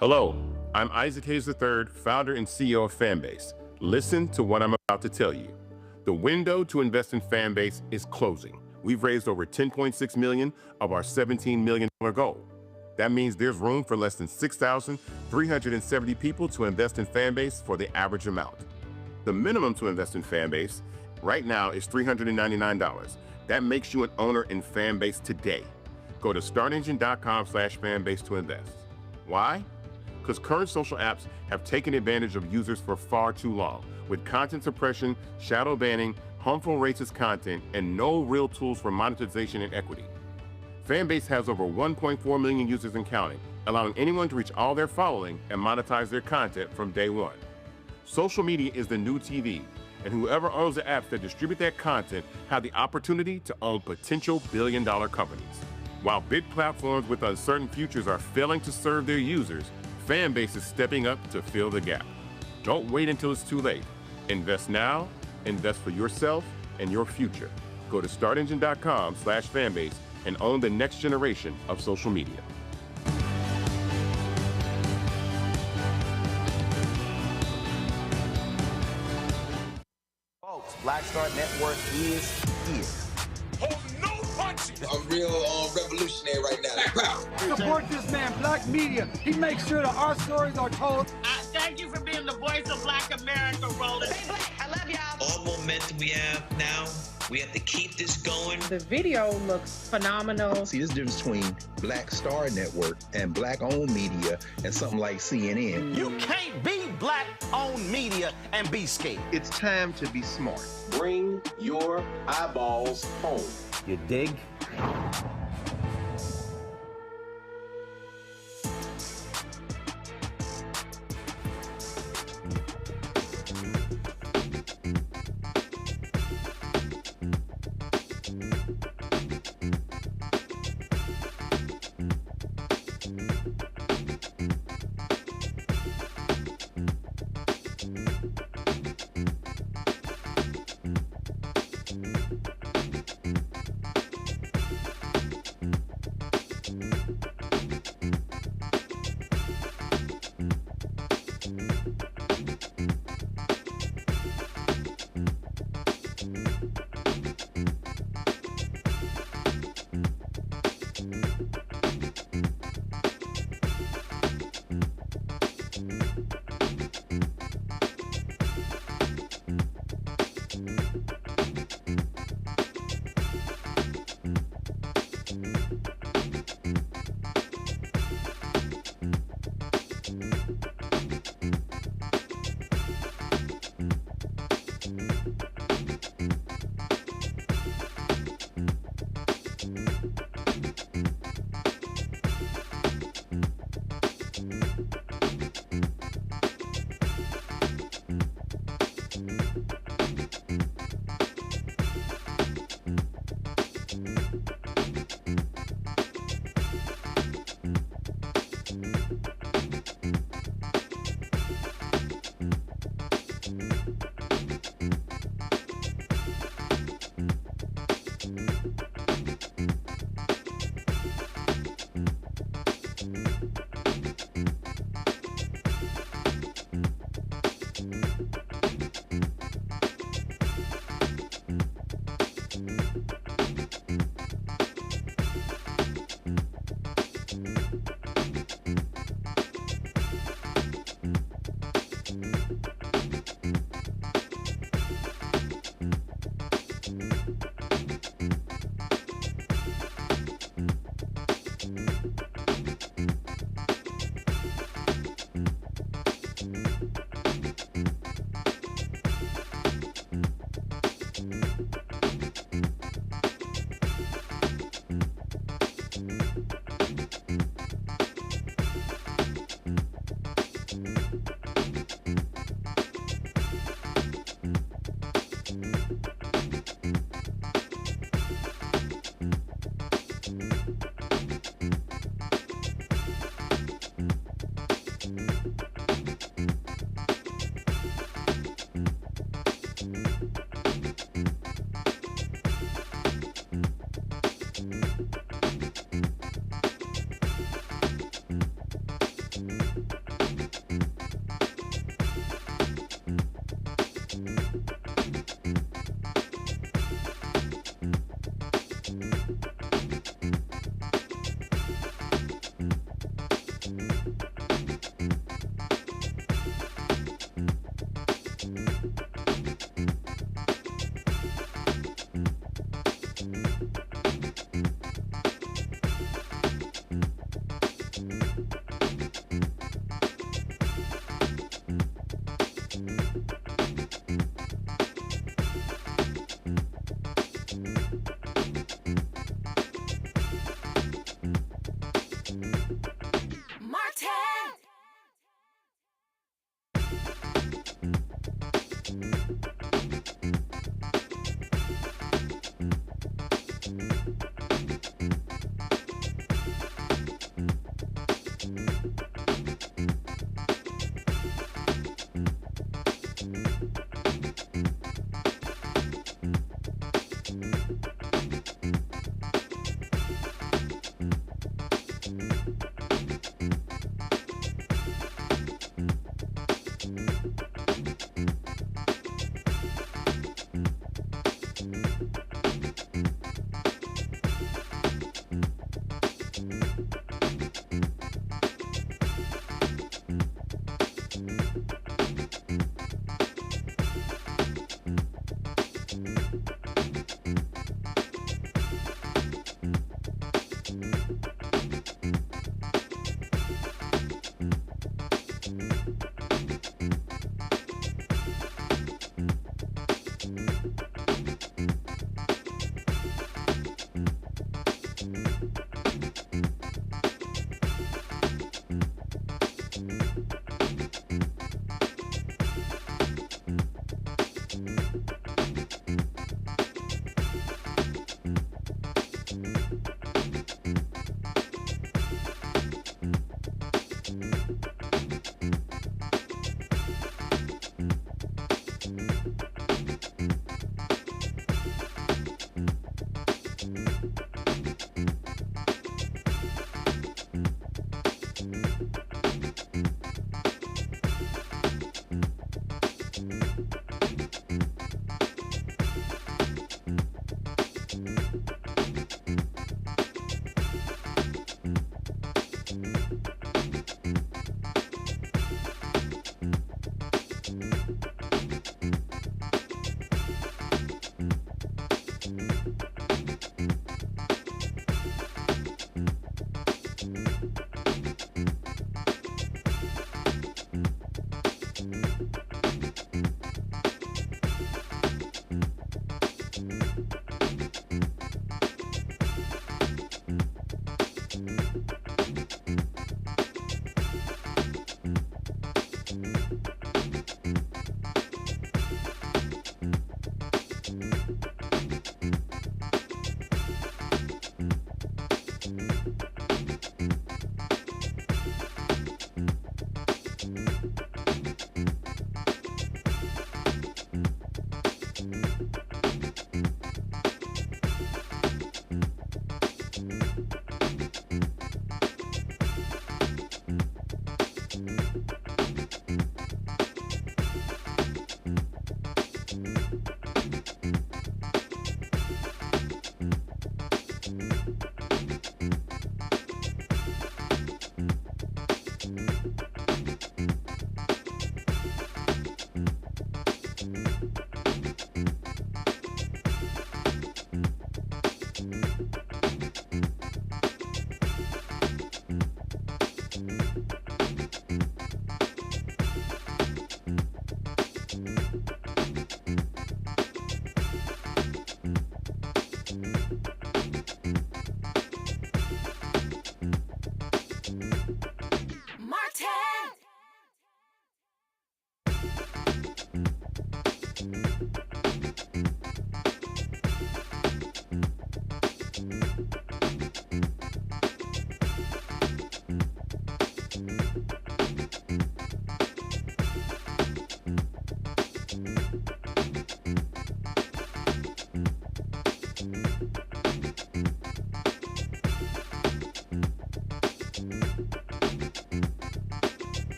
Hello, I'm Isaac Hayes III, founder and CEO of Fanbase. Listen to what I'm about to tell you. The window to invest in Fanbase is closing. We've raised over $10.6 million of our $17 million goal. That means there's room for less than 6,370 people to invest in Fanbase for the average amount. The minimum to invest in Fanbase right now is $399. That makes you an owner in Fanbase today. Go to startengine.com/fanbase to invest. Why? Because current social apps have taken advantage of users for far too long, with content suppression, shadow banning, harmful racist content, and no real tools for monetization and equity. Fanbase has over 1.4 million users and counting, allowing anyone to reach all their following and monetize their content from day one. Social media is the new TV, and whoever owns the apps that distribute that content have the opportunity to own potential billion-dollar companies. While big platforms with uncertain futures are failing to serve their users, Fanbase is stepping up to fill the gap. Don't wait until it's too late. Invest now, invest for yourself and your future. Go to startengine.com/fanbase and own the next generation of social media. Folks, Black Star Network is here. Hold no punches. I'm real revolutionary right now. Support this man, Black Media. He makes sure that our stories are told. Thank you for being the voice of Black America rolling. Stay black. I love y'all. All momentum we have now, we have to keep this going. The video looks phenomenal. See, there's a difference between Black Star Network and Black-owned media and something like CNN. You can't be Black-owned media and be scared. It's time to be smart. Bring your eyeballs home. You dig?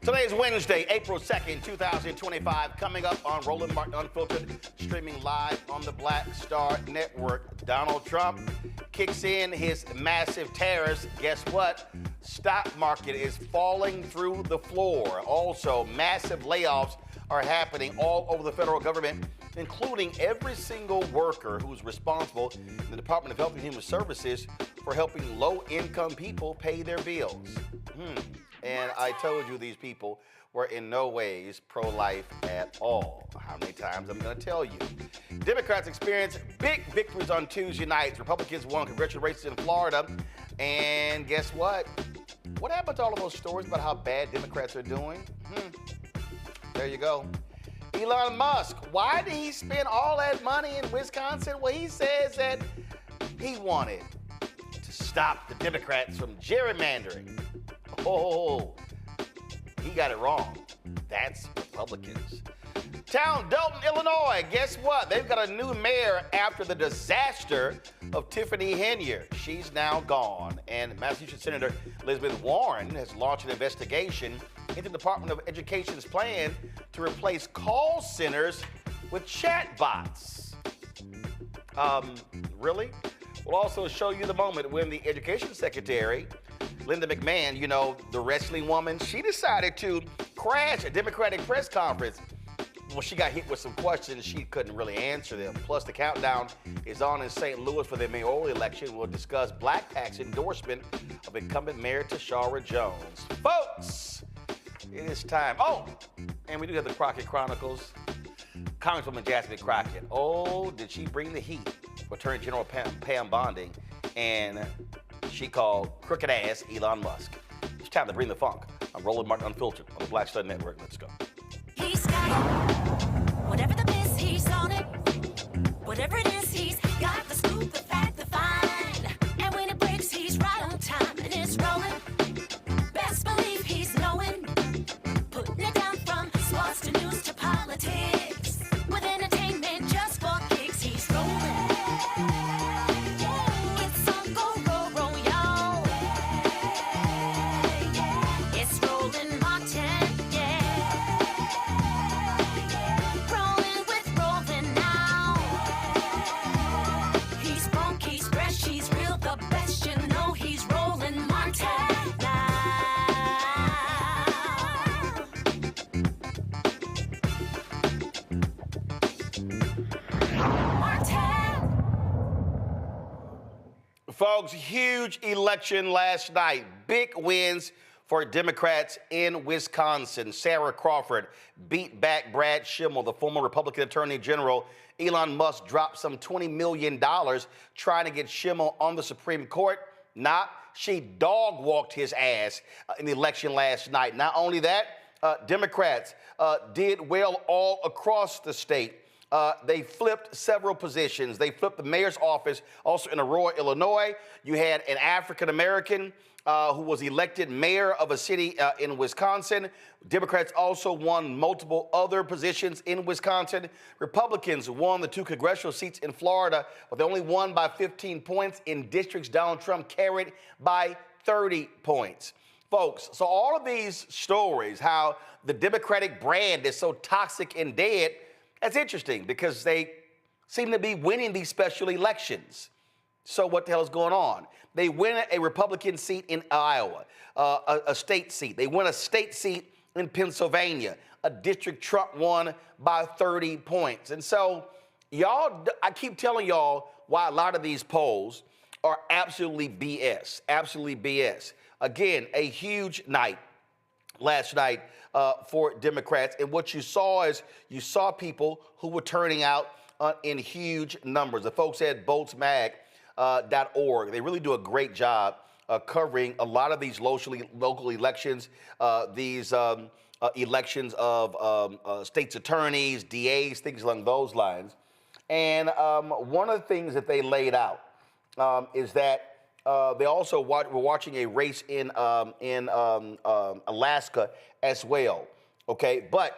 Today is Wednesday, April 2nd, 2025. Coming up on Roland Martin Unfiltered, streaming live on the Black Star Network. Donald Trump kicks in his massive tariffs. Guess what? Stock market is falling through the floor. Also, massive layoffs are happening all over the federal government, including every single worker who's responsible in the Department of Health and Human Services for helping low-income people pay their bills. And I told you these people were in no ways pro-life at all. How many times I'm going to tell you? Democrats experienced big victories on Tuesday nights. Republicans won congressional races in Florida. And guess what? What happened to all of those stories about how bad Democrats are doing? There you go. Elon Musk, why did he spend all that money in Wisconsin? Well, he says that he wanted to stop the Democrats from gerrymandering. Oh, he got it wrong. That's Republicans. Town Dolton, Illinois. Guess what? They've got a new mayor after the disaster of Tiffany Henyard. She's now gone. And Massachusetts Senator Elizabeth Warren has launched an investigation into the Department of Education's plan to replace call centers with chatbots. Really? We'll also show you the moment when the Education Secretary, Linda McMahon, you know, the wrestling woman, she decided to crash a Democratic press conference. Well, she got hit with some questions. She couldn't really answer them. Plus, the countdown is on in St. Louis for the mayoral election. We'll discuss Black PAC's endorsement of incumbent Mayor Tishaura Jones. Folks, it is time. Oh, and we do have the Crockett Chronicles. Congresswoman Jasmine Crockett. Oh, did she bring the heat for Attorney General Pam Bonding? And she called crooked ass Elon Musk. It's time to bring the funk. I'm Roland Martin Unfiltered on the Black Star Network. Let's go. He's got it. Whatever the miss, he's on it. Whatever it is, he's got Folks, huge election last night. Big wins for Democrats in Wisconsin. Sarah Crawford beat back Brad Schimmel, the former Republican Attorney General. Elon Musk dropped some $20 million trying to get Schimmel on the Supreme Court. She dog-walked his ass in the election last night. Not only that, Democrats did well all across the state. They flipped several positions. They flipped the mayor's office. Also in Aurora, Illinois, you had an African-American who was elected mayor of a city in Wisconsin. Democrats also won multiple other positions in Wisconsin. Republicans won the 2 congressional seats in Florida, but they only won by 15 points in districts Donald Trump carried by 30 points. Folks, so all of these stories, how the Democratic brand is so toxic and dead, that's interesting because they seem to be winning these special elections. So what the hell is going on? They win a Republican seat in Iowa, a state seat. They win a state seat in Pennsylvania, a district Trump won by 30 points. And so I keep telling y'all why a lot of these polls are absolutely BS, absolutely BS. Again, a huge night last night for Democrats. And what you saw is you saw people who were turning out in huge numbers. The folks at votesmag.org, they really do a great job covering a lot of these local elections, these elections of states' attorneys, DAs, things along those lines. And one of the things that they laid out is that they also were watching a race in Alaska as well, okay? But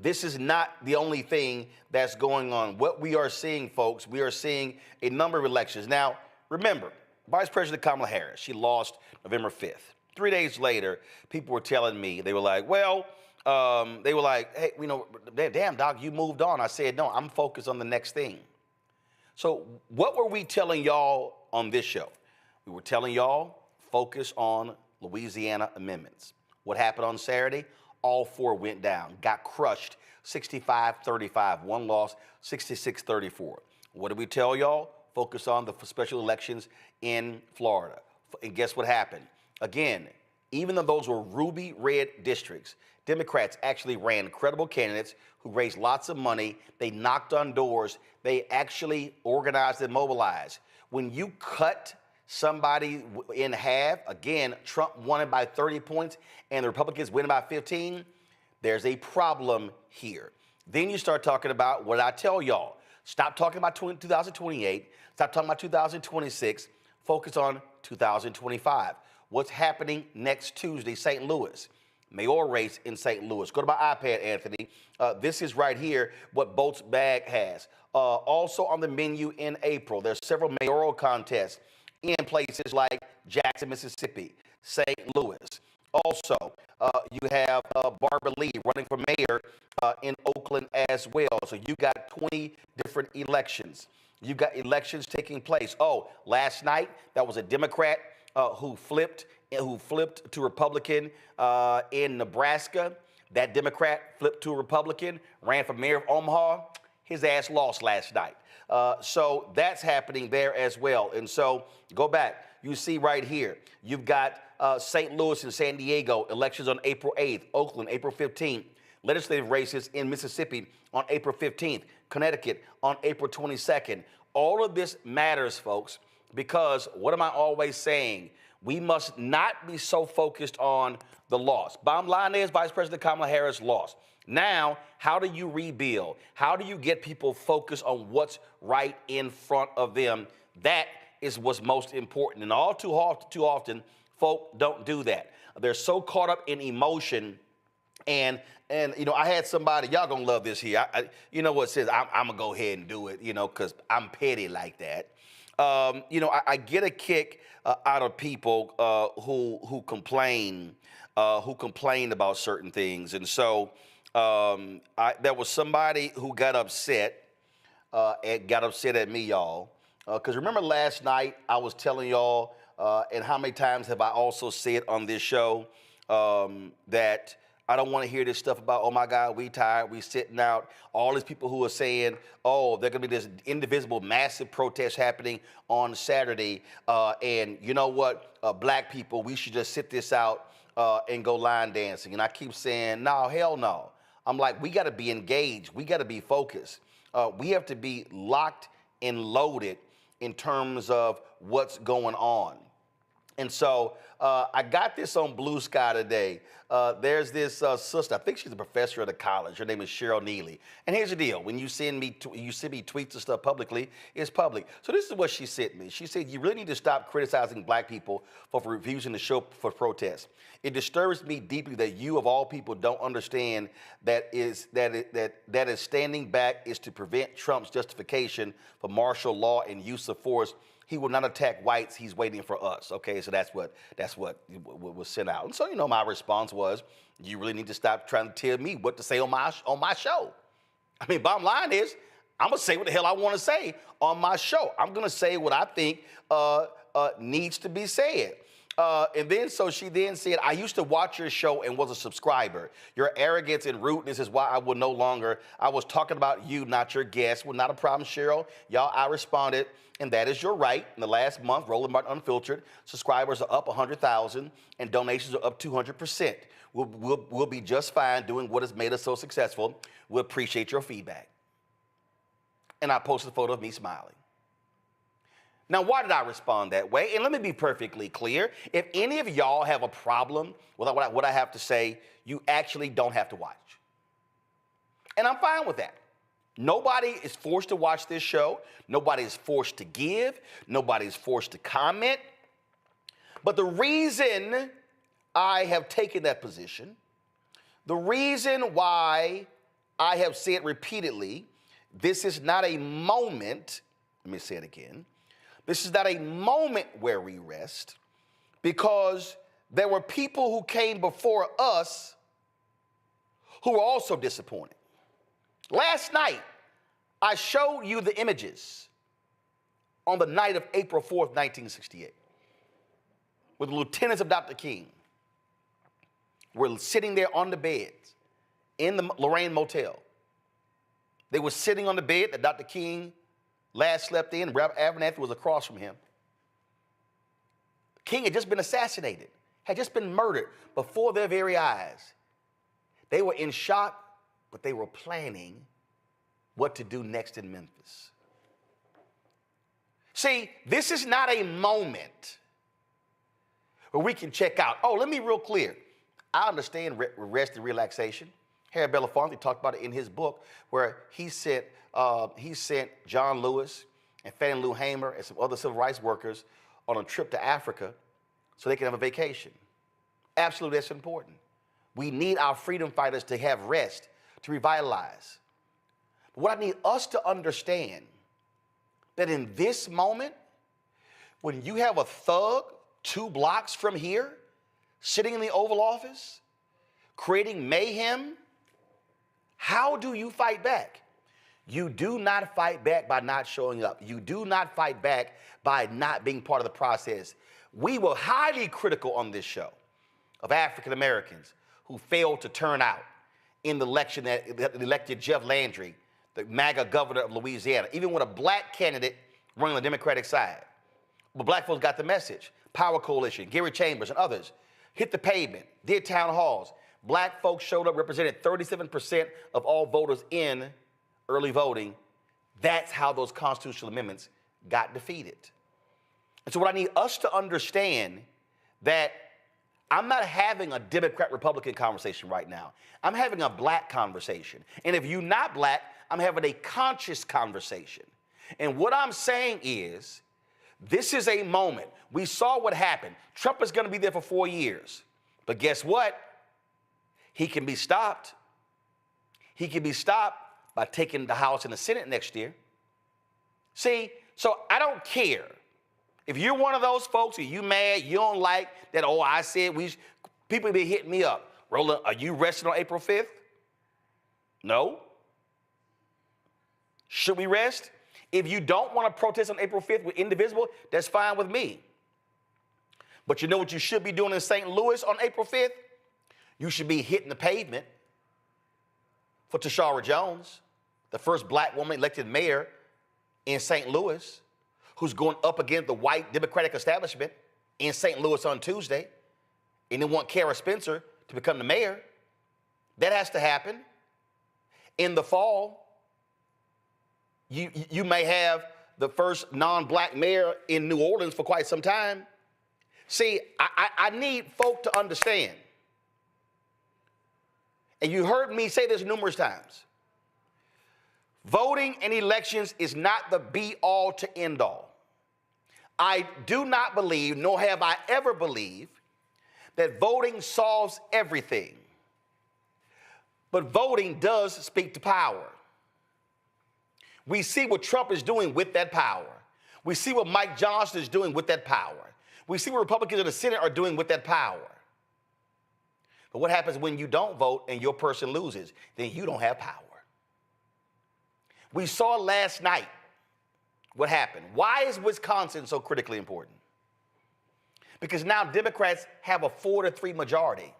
this is not the only thing that's going on. What we are seeing, folks, we are seeing a number of elections. Now, remember, Vice President Kamala Harris, she lost November 5th. 3 days later, people were telling me, they were like, hey, damn, Doc, you moved on. I said, no, I'm focused on the next thing. So what were we telling y'all on this show? We were telling y'all, focus on Louisiana amendments. What happened on Saturday? All 4 went down, got crushed, 65-35. One lost, 66-34. What did we tell y'all? Focus on the special elections in Florida. And guess what happened? Again, even though those were ruby red districts, Democrats actually ran credible candidates who raised lots of money. They knocked on doors. They actually organized and mobilized. When you cut somebody in half, again, Trump won it by 30 points and the Republicans win by 15, there's a problem here. Then you start talking about what I tell y'all. Stop talking about 2028. Stop talking about 2026. Focus on 2025. What's happening next Tuesday, St. Louis? Mayoral race in St. Louis. Go to my iPad, Anthony. This is right here what Bolt's Bag has. Also on the menu in April, there's several mayoral contests in places like Jackson, Mississippi, St. Louis. Also, you have Barbara Lee running for mayor in Oakland as well. So you got 20 different elections. You got elections taking place. Oh, last night, that was a Democrat who flipped to Republican in Nebraska. That Democrat flipped to a Republican, ran for mayor of Omaha. His ass lost last night. So that's happening there as well. And so go back. You see right here, you've got St. Louis and San Diego, elections on April 8th, Oakland, April 15th, legislative races in Mississippi on April 15th, Connecticut on April 22nd. All of this matters, folks, because what am I always saying? We must not be so focused on the loss. Bottom line is Vice President Kamala Harris lost. Now, how do you rebuild? How do you get people focused on what's right in front of them? That is what's most important. And all too often, folk don't do that. They're so caught up in emotion. And I had somebody, y'all gonna love this here. You know what says, I'm gonna go ahead and do it, because I'm petty like that. I get a kick out of people who complain about certain things. And so there was somebody who got upset at me, y'all. Because remember last night I was telling y'all, and how many times have I also said on this show that I don't want to hear this stuff about, oh my God, we tired, we sitting out. All these people who are saying, oh, there's going to be this indivisible massive protest happening on Saturday. And you know what, black people, we should just sit this out and go line dancing. And I keep saying, no, hell no. I'm like, we got to be engaged. We got to be focused. We have to be locked and loaded in terms of what's going on. And so I got this on Blue Sky today. There's this sister, I think she's a professor at a college. Her name is Cheryl Neely. And here's the deal. When you send me tweets and stuff publicly, it's public. So this is what she sent me. She said, you really need to stop criticizing black people for refusing to show for protests. It disturbs me deeply that you, of all people, don't understand that standing back is to prevent Trump's justification for martial law and use of force. He will not attack whites. He's waiting for us. Okay, so that's what was sent out. And so, you know, my response was, you really need to stop trying to tell me what to say on my show. I mean, bottom line is, I'm gonna say what the hell I want to say on my show. I'm gonna say what I think needs to be said. And then so she then said, I used to watch your show and was a subscriber. Your arrogance and rudeness is why I will no longer. I was talking about you, not your guest. Well, not a problem, Cheryl. Y'all, I responded, and that is your right. In the last month, Roland Martin Unfiltered, subscribers are up 100,000 and donations are up 200%. We'll be just fine doing what has made us so successful. We appreciate your feedback. And I posted a photo of me smiling. Now, why did I respond that way? And let me be perfectly clear. If any of y'all have a problem with what I have to say, you actually don't have to watch. And I'm fine with that. Nobody is forced to watch this show. Nobody is forced to give. Nobody is forced to comment. But the reason I have taken that position, the reason why I have said repeatedly, this is not a moment, let me say it again, this is not a moment where we rest, because there were people who came before us who were also disappointed. Last night, I showed you the images on the night of April 4th, 1968, where the lieutenants of Dr. King were sitting there on the beds in the Lorraine Motel. They were sitting on the bed that Dr. King last slept in. Robert Abernathy was across from him. King had just been assassinated, had just been murdered before their very eyes. They were in shock, but they were planning what to do next in Memphis. See, this is not a moment where we can check out. Oh, let me be real clear. I understand rest and relaxation. Harry Belafonte talked about it in his book, where he sent John Lewis and Fannie Lou Hamer and some other civil rights workers on a trip to Africa so they can have a vacation. Absolutely, that's important. We need our freedom fighters to have rest, to revitalize. But what I need us to understand, that in this moment, when you have a thug 2 blocks from here, sitting in the Oval Office, creating mayhem, how do you fight back? You do not fight back by not showing up. You do not fight back by not being part of the process. We were highly critical on this show of African Americans who failed to turn out in the election that elected Jeff Landry, the MAGA governor of Louisiana, even with a black candidate running on the Democratic side. But black folks got the message. Power Coalition, Gary Chambers and others hit the pavement, did town halls. Black folks showed up, represented 37% of all voters in early voting. That's how those constitutional amendments got defeated. And so what I need us to understand, that I'm not having a Democrat-Republican conversation right now. I'm having a black conversation. And if you're not black, I'm having a conscious conversation. And what I'm saying is, this is a moment. We saw what happened. Trump is going to be there for 4 years. But guess what? He can be stopped. He can be stopped by taking the House and the Senate next year. See, so I don't care. If you're one of those folks, are you mad, you don't like that, oh, I said people be hitting me up. Roland, are you resting on April 5th? No. Should we rest? If you don't want to protest on April 5th with Indivisible, that's fine with me. But you know what you should be doing in St. Louis on April 5th? You should be hitting the pavement for Tishaura Jones, the first black woman elected mayor in St. Louis, who's going up against the white Democratic establishment in St. Louis on Tuesday, and they want Kara Spencer to become the mayor. That has to happen. In the fall, you may have the first non-black mayor in New Orleans for quite some time. See, I need folk to understand, and you heard me say this numerous times, voting in elections is not the be-all to end-all. I do not believe, nor have I ever believed, that voting solves everything. But voting does speak to power. We see what Trump is doing with that power. We see what Mike Johnson is doing with that power. We see what Republicans in the Senate are doing with that power. But what happens when you don't vote and your person loses? Then you don't have power. We saw last night what happened. Why is Wisconsin so critically important? Because now Democrats have a 4-3 majority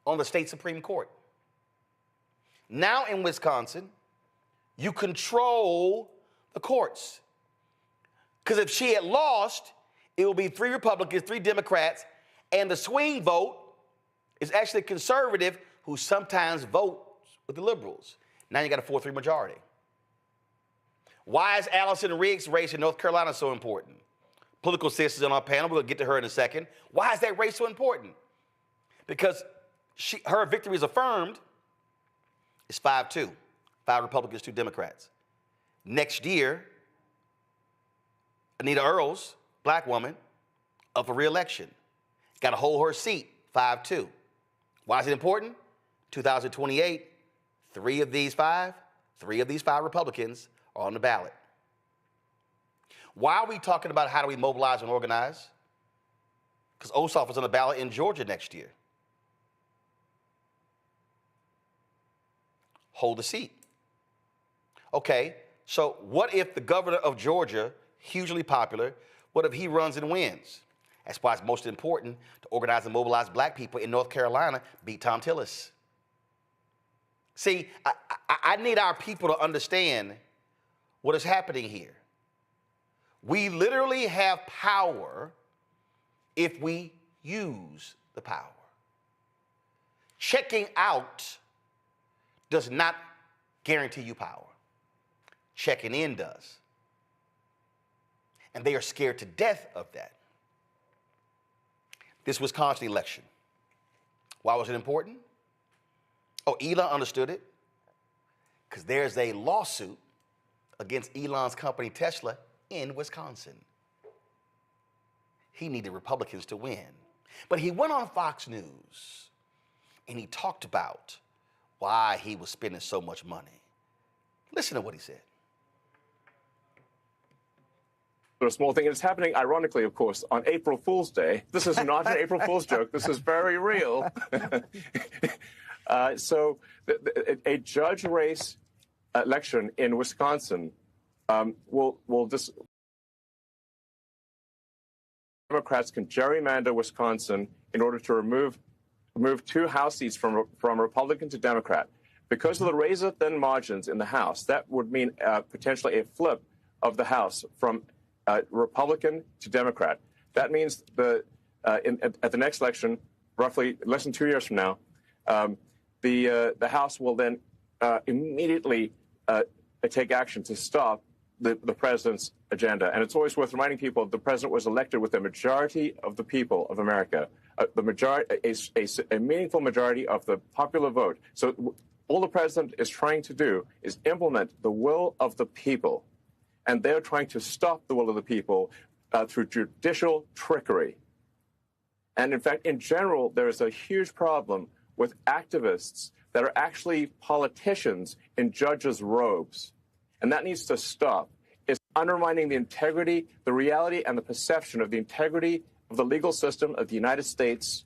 on the state Supreme Court. Now in Wisconsin, you control the courts. Because if she had lost, it will be 3 Republicans, 3 Democrats, and the swing vote is actually a conservative who sometimes votes with the liberals. Now you got a 4-3 majority. Why is Allison Riggs' race in North Carolina so important? Political sisters on our panel, we'll get to her in a second. Why is that race so important? Because her victory is affirmed. It's 5-2, 5 Republicans, 2 Democrats. Next year, Anita Earls, black woman, up for re-election. Got to hold her seat, 5-2. Why is it important? 2028, 3 of these 5 Republicans are on the ballot. Why are we talking about how do we mobilize and organize? Because Ossoff is on the ballot in Georgia next year. Hold the seat. Okay, so what if the governor of Georgia, hugely popular, what if he runs and wins? That's why it's most important to organize and mobilize black people in North Carolina, beat Tom Tillis. See, I need our people to understand what is happening here. We literally have power if we use the power. Checking out does not guarantee you power. Checking in does. And they are scared to death of that. This Wisconsin election. Why was it important? Oh, Elon understood it. Because there's a lawsuit against Elon's company Tesla in Wisconsin. He needed Republicans to win. But he went on Fox News and he talked about why he was spending so much money. Listen to what he said. A small thing, and it's happening, ironically, of course, on April Fool's Day. This is not an April Fool's joke. This is very real. So a judge race election in Wisconsin will just... Democrats can gerrymander Wisconsin in order to remove 2 House seats from Republican to Democrat. Because of the razor-thin margins in the House, that would mean potentially a flip of the House from Republican to Democrat. That means at the next election, roughly less than 2 years from now, the House will then immediately take action to stop the president's agenda. And it's always worth reminding people the president was elected with a majority of the people of America, a meaningful majority of the popular vote. So all the president is trying to do is implement the will of the people. And they're trying to stop the will of the people through judicial trickery. And in fact, in general, there is a huge problem with activists that are actually politicians in judges' robes. And that needs to stop. It's undermining the integrity, the reality, and the perception of the integrity of the legal system of the United States.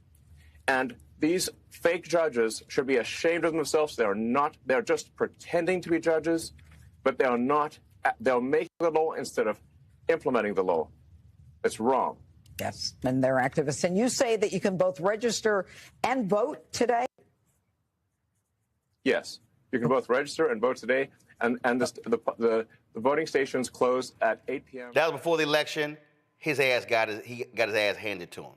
And these fake judges should be ashamed of themselves. They're just pretending to be judges, but they're making the law instead of implementing the law. It's wrong. Yes, and they're activists. And you say that you can both register and vote today? Yes, you can both register and vote today, and the voting stations close at 8 p.m. That was before the election. His ass got his ass handed to him.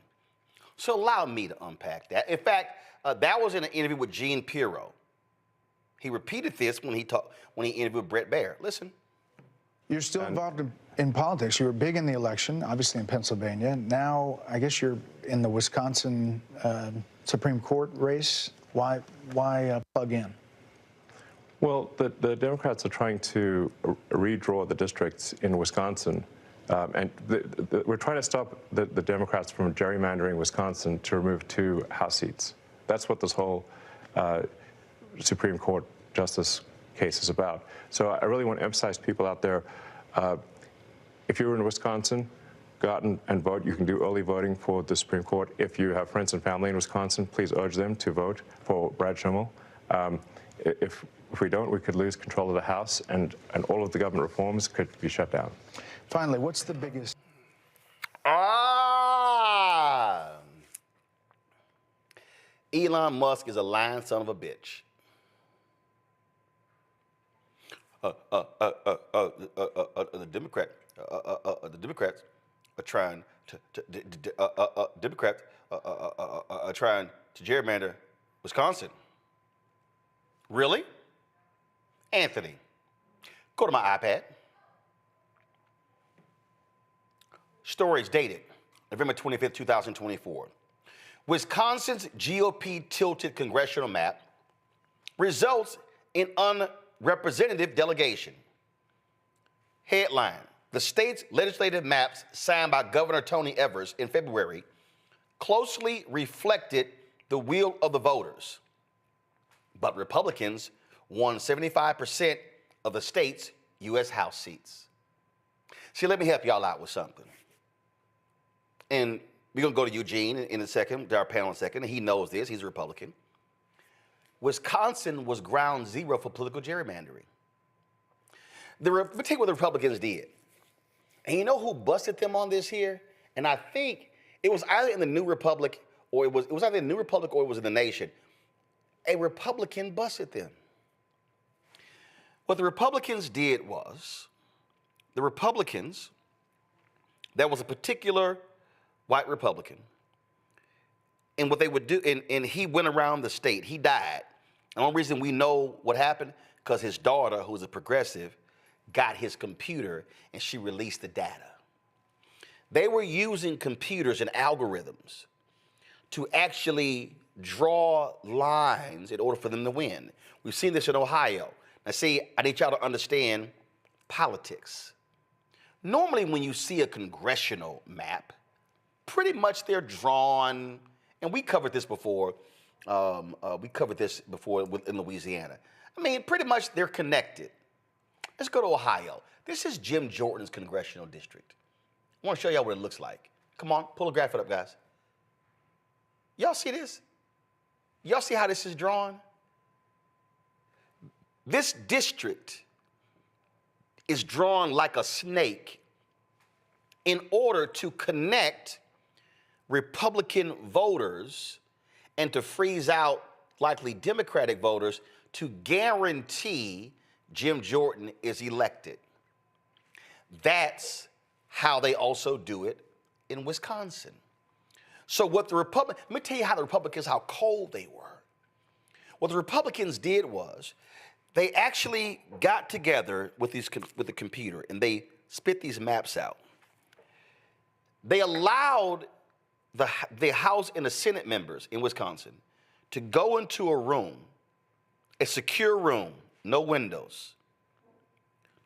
So allow me to unpack that. In fact, that was in an interview with Gene Pirro. He repeated this when he interviewed Brett Baer. Listen. You're still involved in politics. You were big in the election, obviously in Pennsylvania. Now, I guess you're in the Wisconsin Supreme Court race. Why plug in? Well, the Democrats are trying to redraw the districts in Wisconsin. And we're trying to stop the Democrats from gerrymandering Wisconsin to remove 2 House seats. That's what this whole Supreme Court justice case is about. So I really want to emphasize people out there, if you're in Wisconsin, go out and vote. You can do early voting for the Supreme Court. If you have friends and family in Wisconsin, please urge them to vote for Brad Schimmel. If we don't, we could lose control of the House, and all of the government reforms could be shut down. Finally, what's the biggest? Elon Musk is a lying son of a bitch. The Democrats are trying to gerrymander Wisconsin. Really? Anthony, go to my iPad. Stories dated November 25th, 2024. Wisconsin's GOP tilted congressional map results in unrepresentative delegation. Headline: the state's legislative maps signed by Governor Tony Evers in February closely reflected the will of the voters, but Republicans won 75% of the state's U.S. House seats. See, let me help y'all out with something. And we're going to go to Eugene in a second, to our panel in a second, and he knows this. He's a Republican. Wisconsin was ground zero for political gerrymandering. Let me tell you what the Republicans did. And you know who busted them on this here? And I think it was either in the New Republic or it was either in the New Republic or it was in the Nation. A Republican busted them. What the Republicans did was, there was a particular white Republican, and what they would do, and he went around the state. He died. The only reason we know what happened, because his daughter, who's a progressive, got his computer and she released the data. They were using computers and algorithms to actually draw lines in order for them to win. We've seen this in Ohio. Now see, I need y'all to understand politics. Normally when you see a congressional map, pretty much they're drawn, and we covered this before. In Louisiana. I mean, pretty much they're connected. Let's go to Ohio. This is Jim Jordan's congressional district. I want to show y'all what it looks like. Come on, pull the graphic up, guys. Y'all see this? Y'all see how this is drawn? This district is drawn like a snake in order to connect Republican voters and to freeze out likely Democratic voters to guarantee Jim Jordan is elected. That's how they also do it in Wisconsin. So what the let me tell you how the Republicans, how cold they were. What the Republicans did was they actually got together with the computer and they spit these maps out. They allowed the House and the Senate members in Wisconsin to go into a room, a secure room, no windows,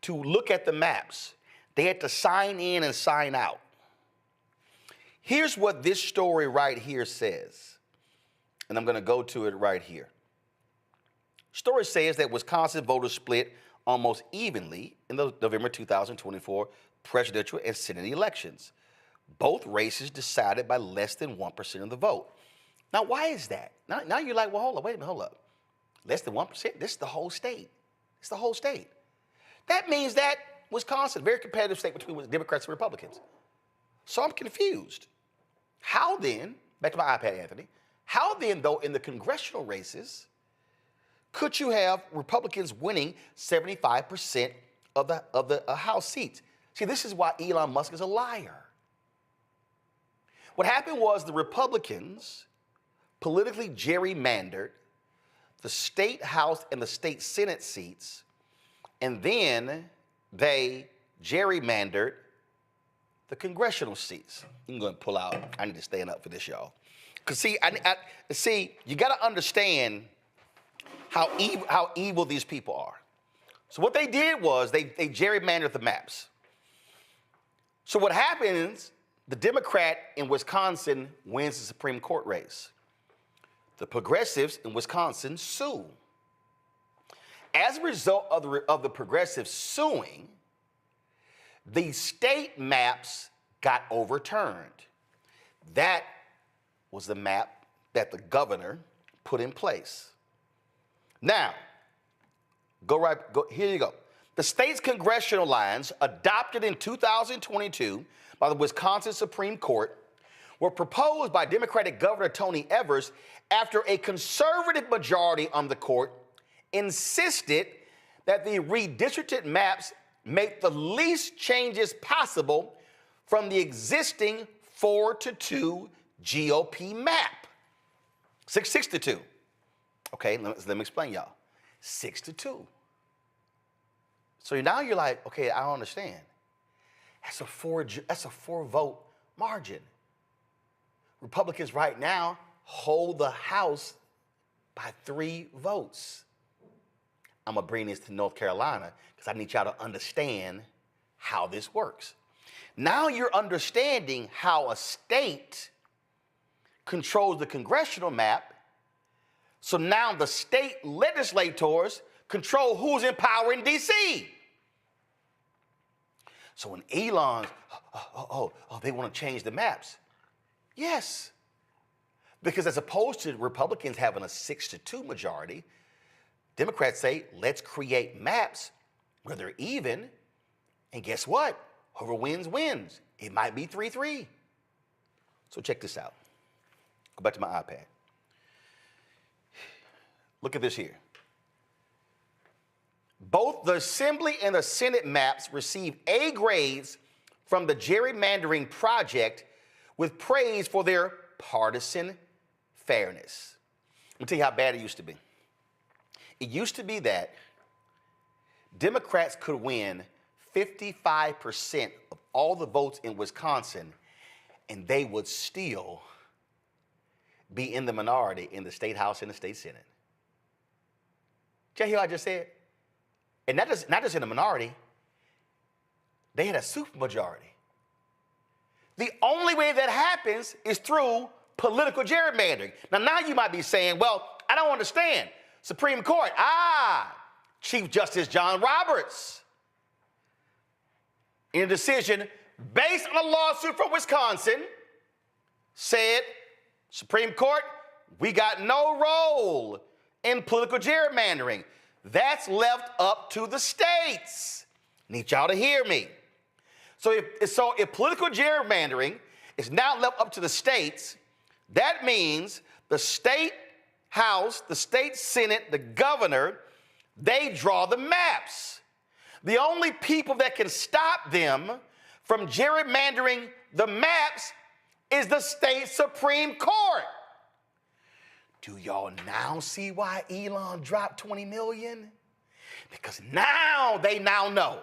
to look at the maps. They had to sign in and sign out. Here's what this story right here says, and I'm going to go to it right here. Story says that Wisconsin voters split almost evenly in the November 2024 presidential and Senate elections. Both races decided by less than 1% of the vote. Now, why is that? Now you're like, well, hold up, wait a minute, hold up. Less than 1%? This is the whole state. It's the whole state. That means that Wisconsin, very competitive state between Democrats and Republicans. So I'm confused. How then, back to my iPad, Anthony, how then, though, in the congressional races, could you have Republicans winning 75% of the House seats? See, this is why Elon Musk is a liar. What happened was the Republicans politically gerrymandered the state House and the state Senate seats, and then they gerrymandered the congressional seats. I'm going to pull out. I need to stand up for this, y'all. Because, see, you got to understand how evil these people are. So what they did was they gerrymandered the maps. So what happens, the Democrat in Wisconsin wins the Supreme Court race. The progressives in Wisconsin sue. As a result of the progressives suing, the state maps got overturned. That was the map that the governor put in place. Now, here you go. The state's congressional lines, adopted in 2022 by the Wisconsin Supreme Court, were proposed by Democratic Governor Tony Evers after a conservative majority on the court insisted that the redistricted maps make the least changes possible from the existing 4-2 GOP map. 6-2. Okay, let me explain, y'all. 6-2. So now you're like, okay, I don't understand. That's a four vote margin. Republicans right now hold the House by 3 votes. I'm gonna bring this to North Carolina because I need y'all to understand how this works. Now you're understanding how a state controls the congressional map. So now the state legislators control who's in power in D.C. So when Elon's, they want to change the maps. Yes. Because as opposed to Republicans having a 6-2 majority, Democrats say, let's create maps where they're even. And guess what? Whoever wins, wins. It might be 3-3. So check this out. Go back to my iPad. Look at this here. Both the Assembly and the Senate maps received A grades from the Gerrymandering Project with praise for their partisan fairness. Let me tell you how bad it used to be. It used to be that Democrats could win 55% of all the votes in Wisconsin, and they would still be in the minority in the state House and the state Senate. Did you hear what I just said? And not just in the minority, they had a supermajority. The only way that happens is through political gerrymandering. Now you might be saying, well, I don't understand. Supreme Court, Chief Justice John Roberts, in a decision based on a lawsuit from Wisconsin, said, Supreme Court, we got no role in political gerrymandering. That's left up to the states. Need y'all to hear me. So if political gerrymandering is now left up to the states, that means the state House, the state Senate, the governor, they draw the maps. The only people that can stop them from gerrymandering the maps is the state Supreme Court. Do y'all now see why Elon dropped $20 million? Because they now know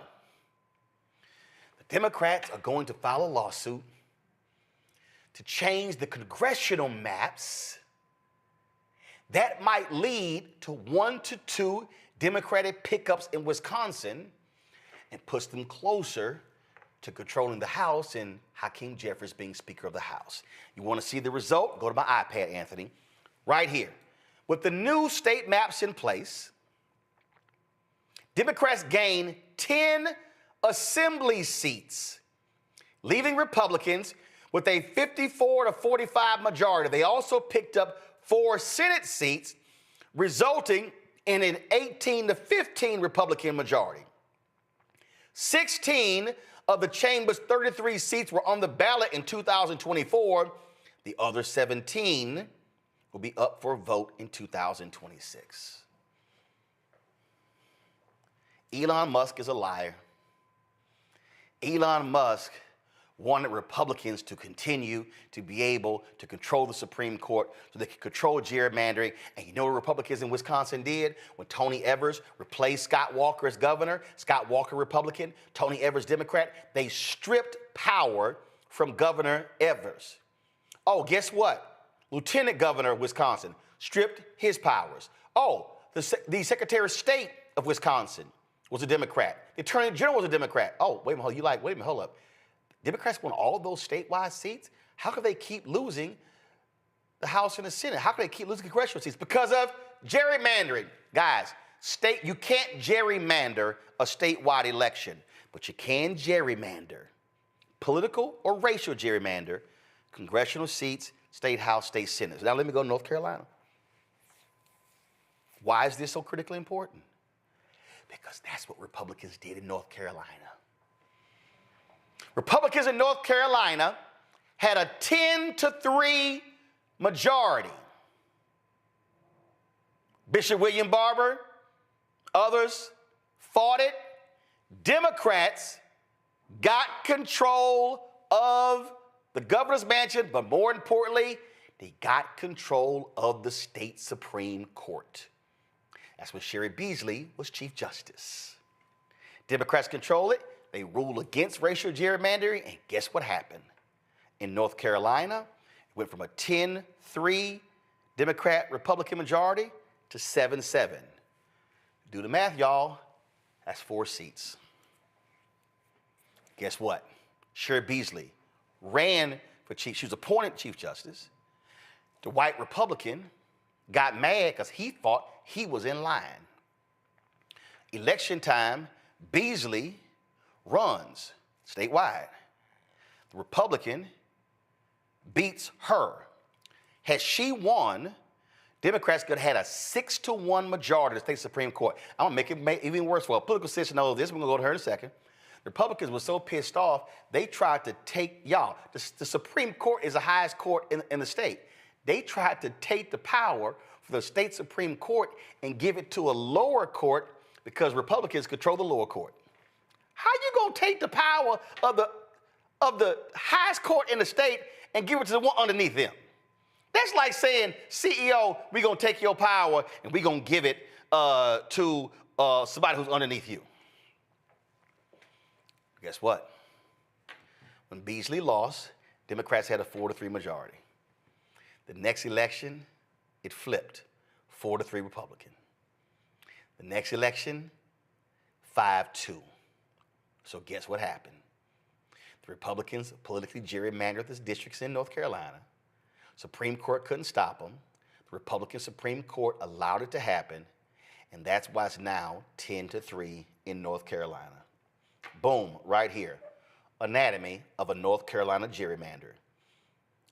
the Democrats are going to file a lawsuit to change the congressional maps. That might lead to 1-2 Democratic pickups in Wisconsin and puts them closer to controlling the House and Hakeem Jeffries being Speaker of the House. You want to see the result? Go to my iPad, Anthony. Right here. With the new state maps in place, Democrats gain 10 assembly seats, leaving Republicans with a 54-45 majority. They also picked up 4 Senate seats, resulting in an 18-15 Republican majority. 16 of the chamber's 33 seats were on the ballot in 2024, The other 17 will be up for a vote in 2026. Elon Musk is a liar. Elon Musk wanted Republicans to continue to be able to control the Supreme Court so they could control gerrymandering. And you know what Republicans in Wisconsin did when Tony Evers replaced Scott Walker as governor? Scott Walker, Republican, Tony Evers, Democrat. They stripped power from Governor Evers. Oh, guess what? Lieutenant Governor of Wisconsin stripped his powers. Oh, the Secretary of State of Wisconsin was a Democrat. The Attorney General was a Democrat. Oh, wait a minute, hold up. Democrats won all of those statewide seats? How could they keep losing the House and the Senate? How could they keep losing congressional seats? Because of gerrymandering. Guys, you can't gerrymander a statewide election, but you can gerrymander, political or racial gerrymander, congressional seats, state House, state Senate. So now let me go to North Carolina. Why is this so critically important? Because that's what Republicans did in North Carolina. Republicans in North Carolina had a 10-3 majority. Bishop William Barber, others fought it. Democrats got control of the governor's mansion, but more importantly, they got control of the state Supreme Court. That's when Sherry Beasley was Chief Justice. Democrats control it. They rule against racial gerrymandering, and guess what happened? In North Carolina, it went from a 10-3 Democrat-Republican majority to 7-7. Do the math, y'all. That's 4 seats. Guess what? Sherry Beasley ran for Chief. She was appointed Chief Justice. The white Republican got mad because he thought he was in line. Election time, Beasley runs statewide. The Republican beats her. Had she won, Democrats could have had a 6-1 majority in the state Supreme Court. I'm gonna make it even worse for a political system. Knows this. We're gonna go to her in a second. The Republicans were so pissed off, they tried to take, y'all, the Supreme Court is the highest court in the state. They tried to take the power for the state Supreme Court and give it to a lower court because Republicans control the lower court. How you gonna take the power of the highest court in the state and give it to the one underneath them? That's like saying, CEO, we're gonna take your power and we're gonna give it to somebody who's underneath you. Guess what? When Beasley lost, Democrats had a 4-3 majority. The next election, it flipped, 4-3 Republican. The next election, 5-2. So guess what happened? The Republicans politically gerrymandered the districts in North Carolina. Supreme Court couldn't stop them. The Republican Supreme Court allowed it to happen, and that's why it's now 10-3 in North Carolina. Boom, right here. Anatomy of a North Carolina gerrymander.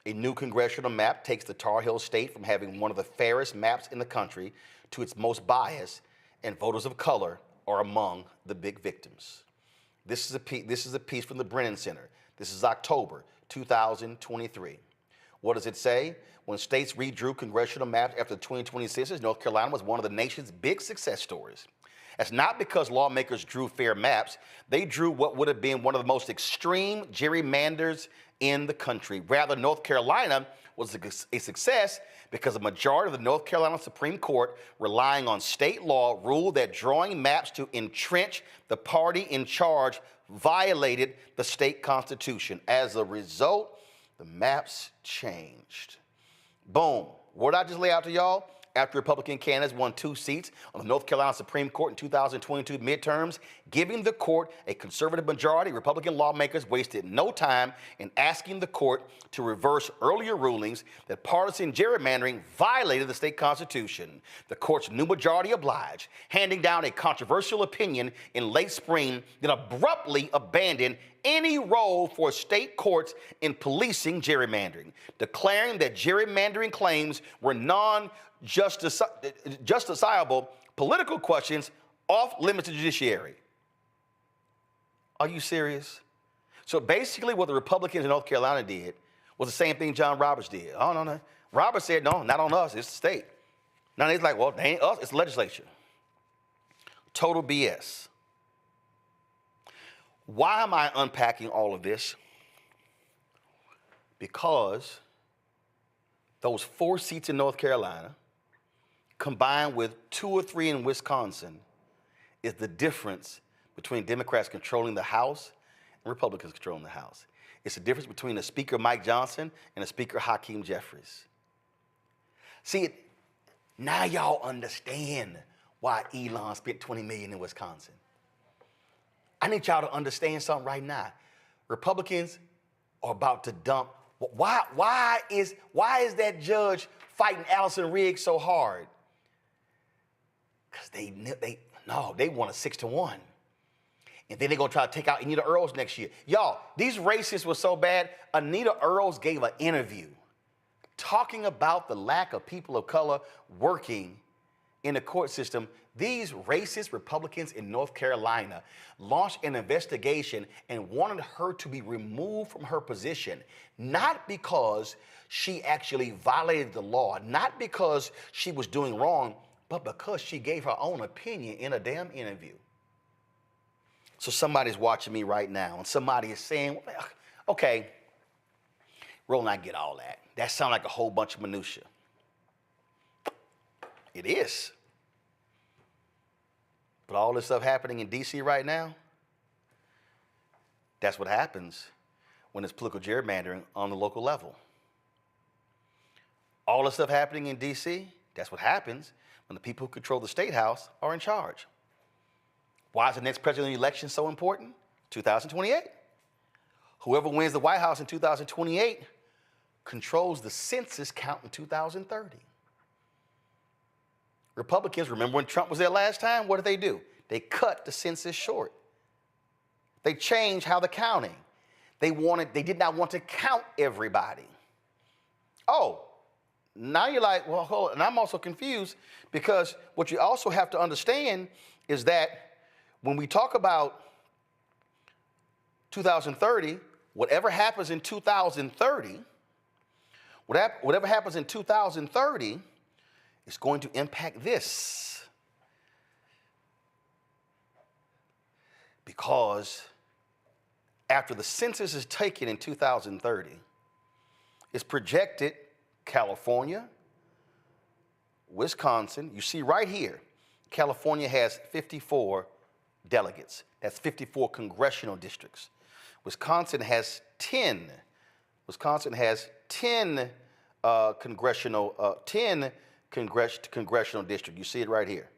A new congressional map takes the Tar Heel state from having one of the fairest maps in the country to its most biased, and voters of color are among the big victims. This is a piece from the Brennan Center. This is October 2023. What does it say? When states redrew congressional maps after the 2020 census, North Carolina was one of the nation's big success stories. That's not because lawmakers drew fair maps. They drew what would have been one of the most extreme gerrymanders in the country. Rather, North Carolina was a success because a majority of the North Carolina Supreme Court, relying on state law, ruled that drawing maps to entrench the party in charge violated the state constitution. As a result, the maps changed. Boom. What did I just lay out to y'all? After Republican candidates won 2 seats on the North Carolina Supreme Court in 2022 midterms, giving the court a conservative majority, Republican lawmakers wasted no time in asking the court to reverse earlier rulings that partisan gerrymandering violated the state constitution. The court's new majority obliged, handing down a controversial opinion in late spring that abruptly abandoned any role for state courts in policing gerrymandering, declaring that gerrymandering claims were non-justiciable political questions off limits to judiciary. Are you serious? So basically what the Republicans in North Carolina did was the same thing John Roberts did. Oh, no. Roberts said, no, not on us, it's the state. Now he's like, well, they ain't us, it's the legislature. Total BS. Why am I unpacking all of this? Because those 4 seats in North Carolina, combined with 2 or 3 in Wisconsin, is the difference between Democrats controlling the House and Republicans controlling the House. It's the difference between a Speaker Mike Johnson and a Speaker Hakeem Jeffries. See, now y'all understand why Elon spent $20 million in Wisconsin. I need y'all to understand something right now. Republicans are about to dump. Why is that judge fighting Allison Riggs so hard? Because they won a 6-1. And then they're going to try to take out Anita Earls next year. Y'all, these racists were so bad, Anita Earls gave an interview talking about the lack of people of color working in the court system. These racist Republicans in North Carolina launched an investigation and wanted her to be removed from her position, not because she actually violated the law, not because she was doing wrong, but because she gave her own opinion in a damn interview. So somebody's watching me right now, and somebody is saying, okay, Roland, I get all that. That sounds like a whole bunch of minutia. It is. But all this stuff happening in D.C. right now, that's what happens when it's political gerrymandering on the local level. All this stuff happening in D.C., that's what happens when the people who control the State House are in charge. Why is the next presidential election so important? 2028. Whoever wins the White House in 2028 controls the census count in 2030. Republicans, remember when Trump was there last time? What did they do? They cut the census short. They changed how the counting. They did not want to count everybody. Oh, now you're like, well, hold on. And I'm also confused because what you also have to understand is that when we talk about 2030, whatever happens in 2030, whatever happens in 2030 is going to impact this. Because after the census is taken in 2030, it's projected California, Wisconsin, you see right here, California has 54 delegates. That's 54 congressional districts. Wisconsin has 10. Wisconsin has 10 congressional districts. You see it right here.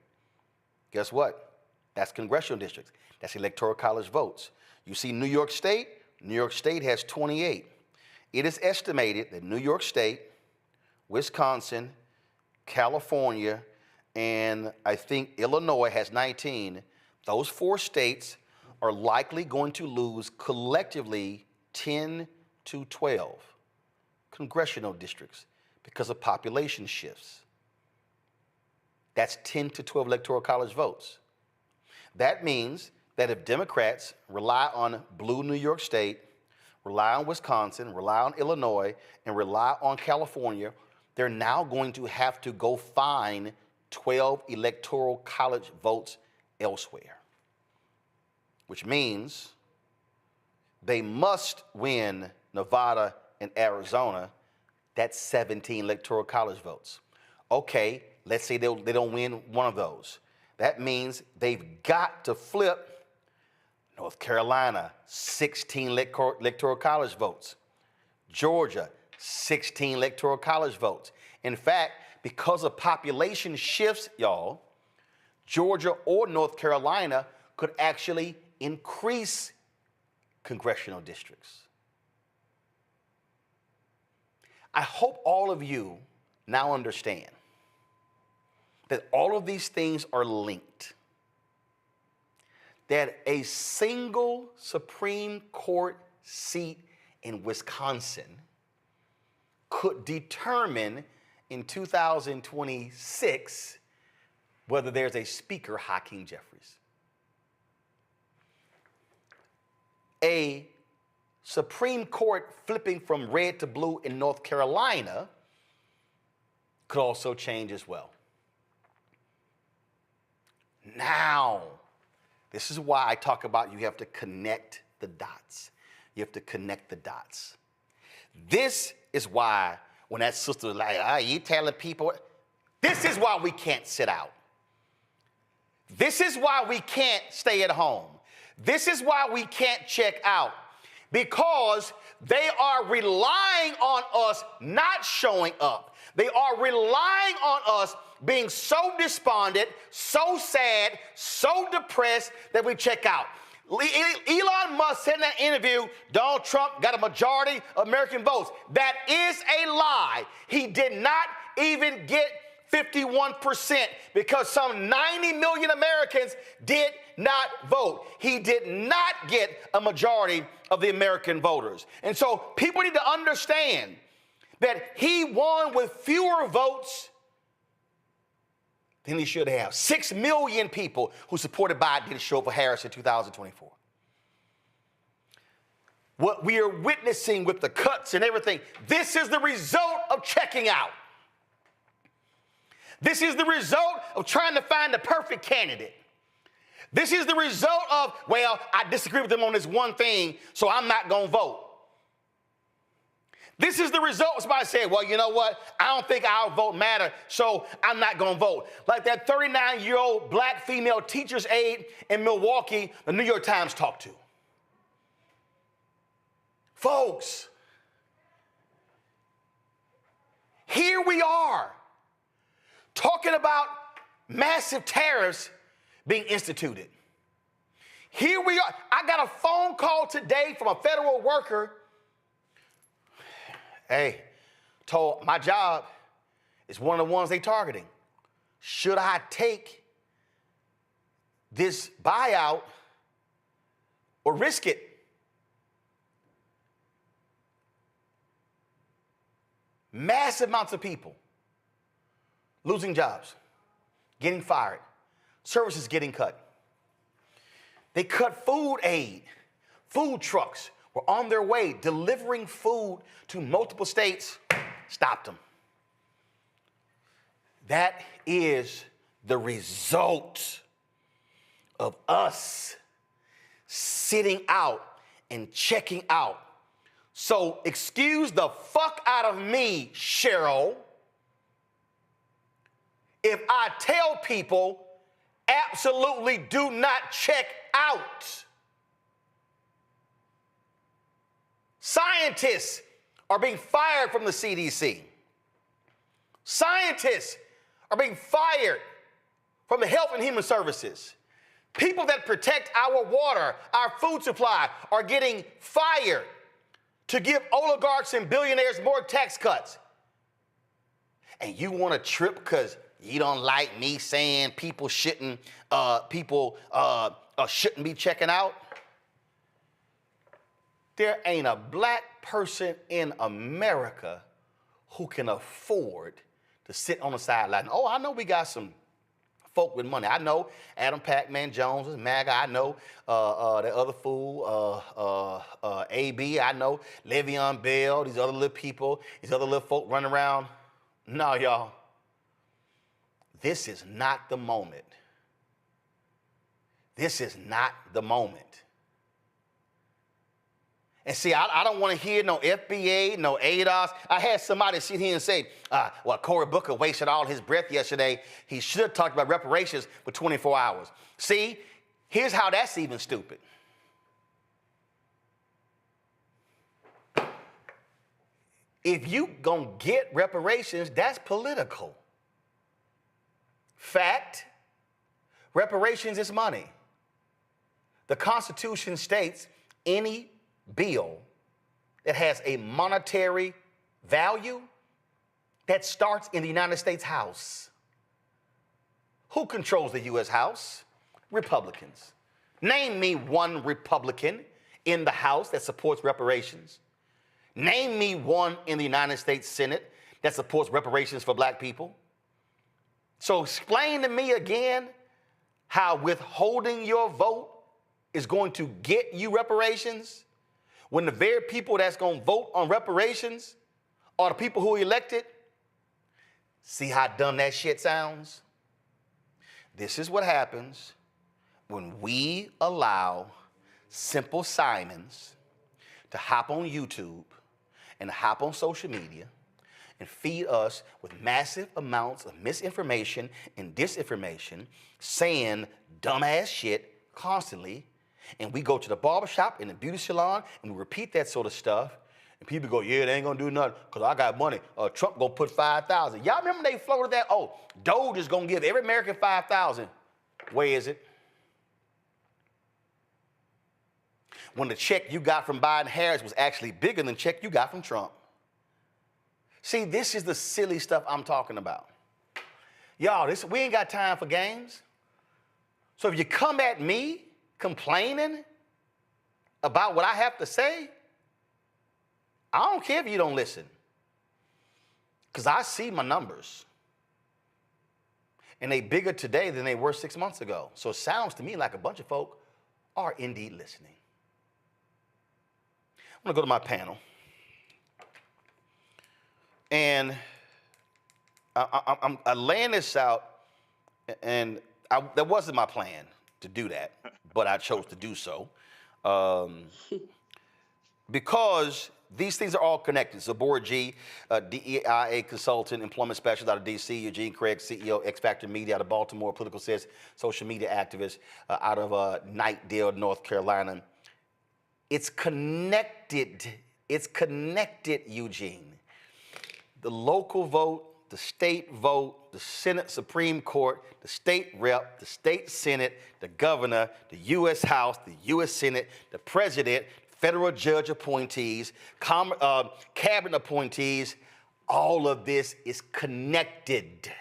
Guess what? That's congressional districts. That's electoral college votes. You see New York State? New York State has 28. It is estimated that New York State, Wisconsin, California, and I think Illinois has 19. Those 4 states are likely going to lose collectively 10 to 12 congressional districts because of population shifts. That's 10 to 12 electoral college votes. That means that if Democrats rely on blue New York State, rely on Wisconsin, rely on Illinois, and rely on California, they're now going to have to go find 12 electoral college votes elsewhere, which means they must win Nevada and Arizona. That's 17 electoral college votes. Okay, let's say they don't win one of those. That means they've got to flip North Carolina, 16 electoral college votes. Georgia, 16 electoral college votes. In fact, because of population shifts, y'all, Georgia or North Carolina could actually increase congressional districts. I hope all of you now understand that all of these things are linked. That a single Supreme Court seat in Wisconsin could determine in 2026 whether there's a Speaker Hakeem Jeffries. A Supreme Court flipping from red to blue in North Carolina could also change as well. Now, this is why I talk about you have to connect the dots. You have to connect the dots. This is why when that sister was like, you telling people, this is why we can't sit out. This is why we can't stay at home. This is why we can't check out. Because they are relying on us not showing up. They are relying on us being so despondent, so sad, so depressed that we check out. Elon Musk said in that interview, Donald Trump got a majority of American votes. That is a lie. He did not even get 51% because some 90 million Americans did not vote. He did not get a majority of the American voters. And so people need to understand that he won with fewer votes than he should have. 6 million people who supported Biden didn't show up for Harris in 2024. What we are witnessing with the cuts and everything, this is the result of checking out. This is the result of trying to find the perfect candidate. This is the result of, well, I disagree with them on this one thing, so I'm not going to vote. This is the result of somebody saying, well, you know what? I don't think our vote matters, so I'm not going to vote. Like that 39-year-old black female teacher's aide in Milwaukee, the New York Times talked to. Folks, here we are talking about massive tariffs being instituted. Here we are. I got a phone call today from a federal worker. Hey, told my job is one of the ones they targeting. Should I take this buyout or risk it? Massive amounts of people losing jobs, getting fired, services getting cut. They cut food aid. Food trucks were on their way delivering food to multiple states, stopped them. That is the result of us sitting out and checking out. So excuse the fuck out of me, Cheryl, if I tell people absolutely do not check out. Scientists are being fired from the CDC. Scientists are being fired from the Health and Human Services. People that protect our water, our food supply, are getting fired to give oligarchs and billionaires more tax cuts. And you want to trip because you don't like me saying people shouldn't be checking out? There ain't a black person in America who can afford to sit on the sideline. Oh, I know we got some folk with money. I know Adam Pac-Man Jones is MAGA. I know the other fool, AB. I know Le'Veon Bell, these other little people, these other little folk running around. No, y'all. This is not the moment. This is not the moment. And see, I don't want to hear no FBA, no ADOS. I had somebody sit here and say, well, Cory Booker wasted all his breath yesterday. He should have talked about reparations for 24 hours. See, here's how that's even stupid. If you gonna get reparations, that's political. Fact, reparations is money. The Constitution states any bill that has a monetary value that starts in the United States House. Who controls the U.S. House? Republicans. Name me one Republican in the House that supports reparations. Name me one in the United States Senate that supports reparations for black people. So explain to me again how withholding your vote is going to get you reparations when the very people that's going to vote on reparations are the people who are elected? See how dumb that shit sounds? This is what happens when we allow Simple Simons to hop on YouTube and hop on social media and feed us with massive amounts of misinformation and disinformation, saying dumbass shit constantly. And we go to the barbershop and the beauty salon and we repeat that sort of stuff. And people go, yeah, they ain't gonna do nothing because I got money. Trump gonna put 5,000. Y'all remember they floated that? Oh, Doge is gonna give every American 5,000. Where is it? When the check you got from Biden Harris was actually bigger than the check you got from Trump. See, this is the silly stuff I'm talking about. Y'all, we ain't got time for games. So if you come at me complaining about what I have to say, I don't care if you don't listen. Because I see my numbers. And they bigger today than they were 6 months ago. So it sounds to me like a bunch of folk are indeed listening. I'm gonna go to my panel. And I'm laying this out, and that wasn't my plan to do that, but I chose to do so. Because these things are all connected. Zabor G, DEIA consultant, employment specialist out of DC, Eugene Craig, CEO, X Factor Media out of Baltimore, political cis, social media activist out of Knightdale, North Carolina. It's connected. It's connected, Eugene. The local vote, the state vote, the Senate Supreme Court, the state rep, the state Senate, the governor, the U.S. House, the U.S. Senate, the president, federal judge appointees, cabinet appointees, all of this is connected.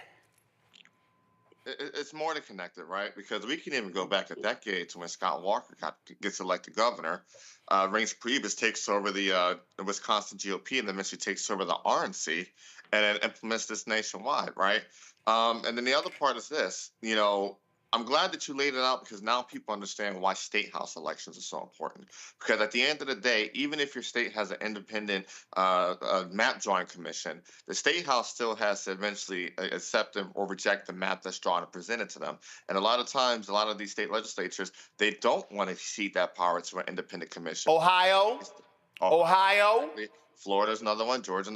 It's more than connected, right? Because we can even go back a decade to when Scott Walker gets elected governor. Reince Priebus takes over the Wisconsin GOP and then eventually takes over the RNC and then implements this nationwide, right? And then the other part is this, I'm glad that you laid it out because now people understand why state house elections are so important. Because at the end of the day, even if your state has an independent map drawing commission, the state house still has to eventually accept or reject the map that's drawn and presented to them. And a lot of times, a lot of these state legislatures, they don't want to cede that power to an independent commission. Ohio. Florida's another one, Georgia,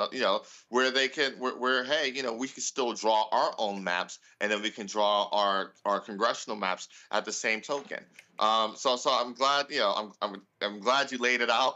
where they can, hey, we can still draw our own maps, and then we can draw our congressional maps at the same token. So I'm glad, I'm glad you laid it out.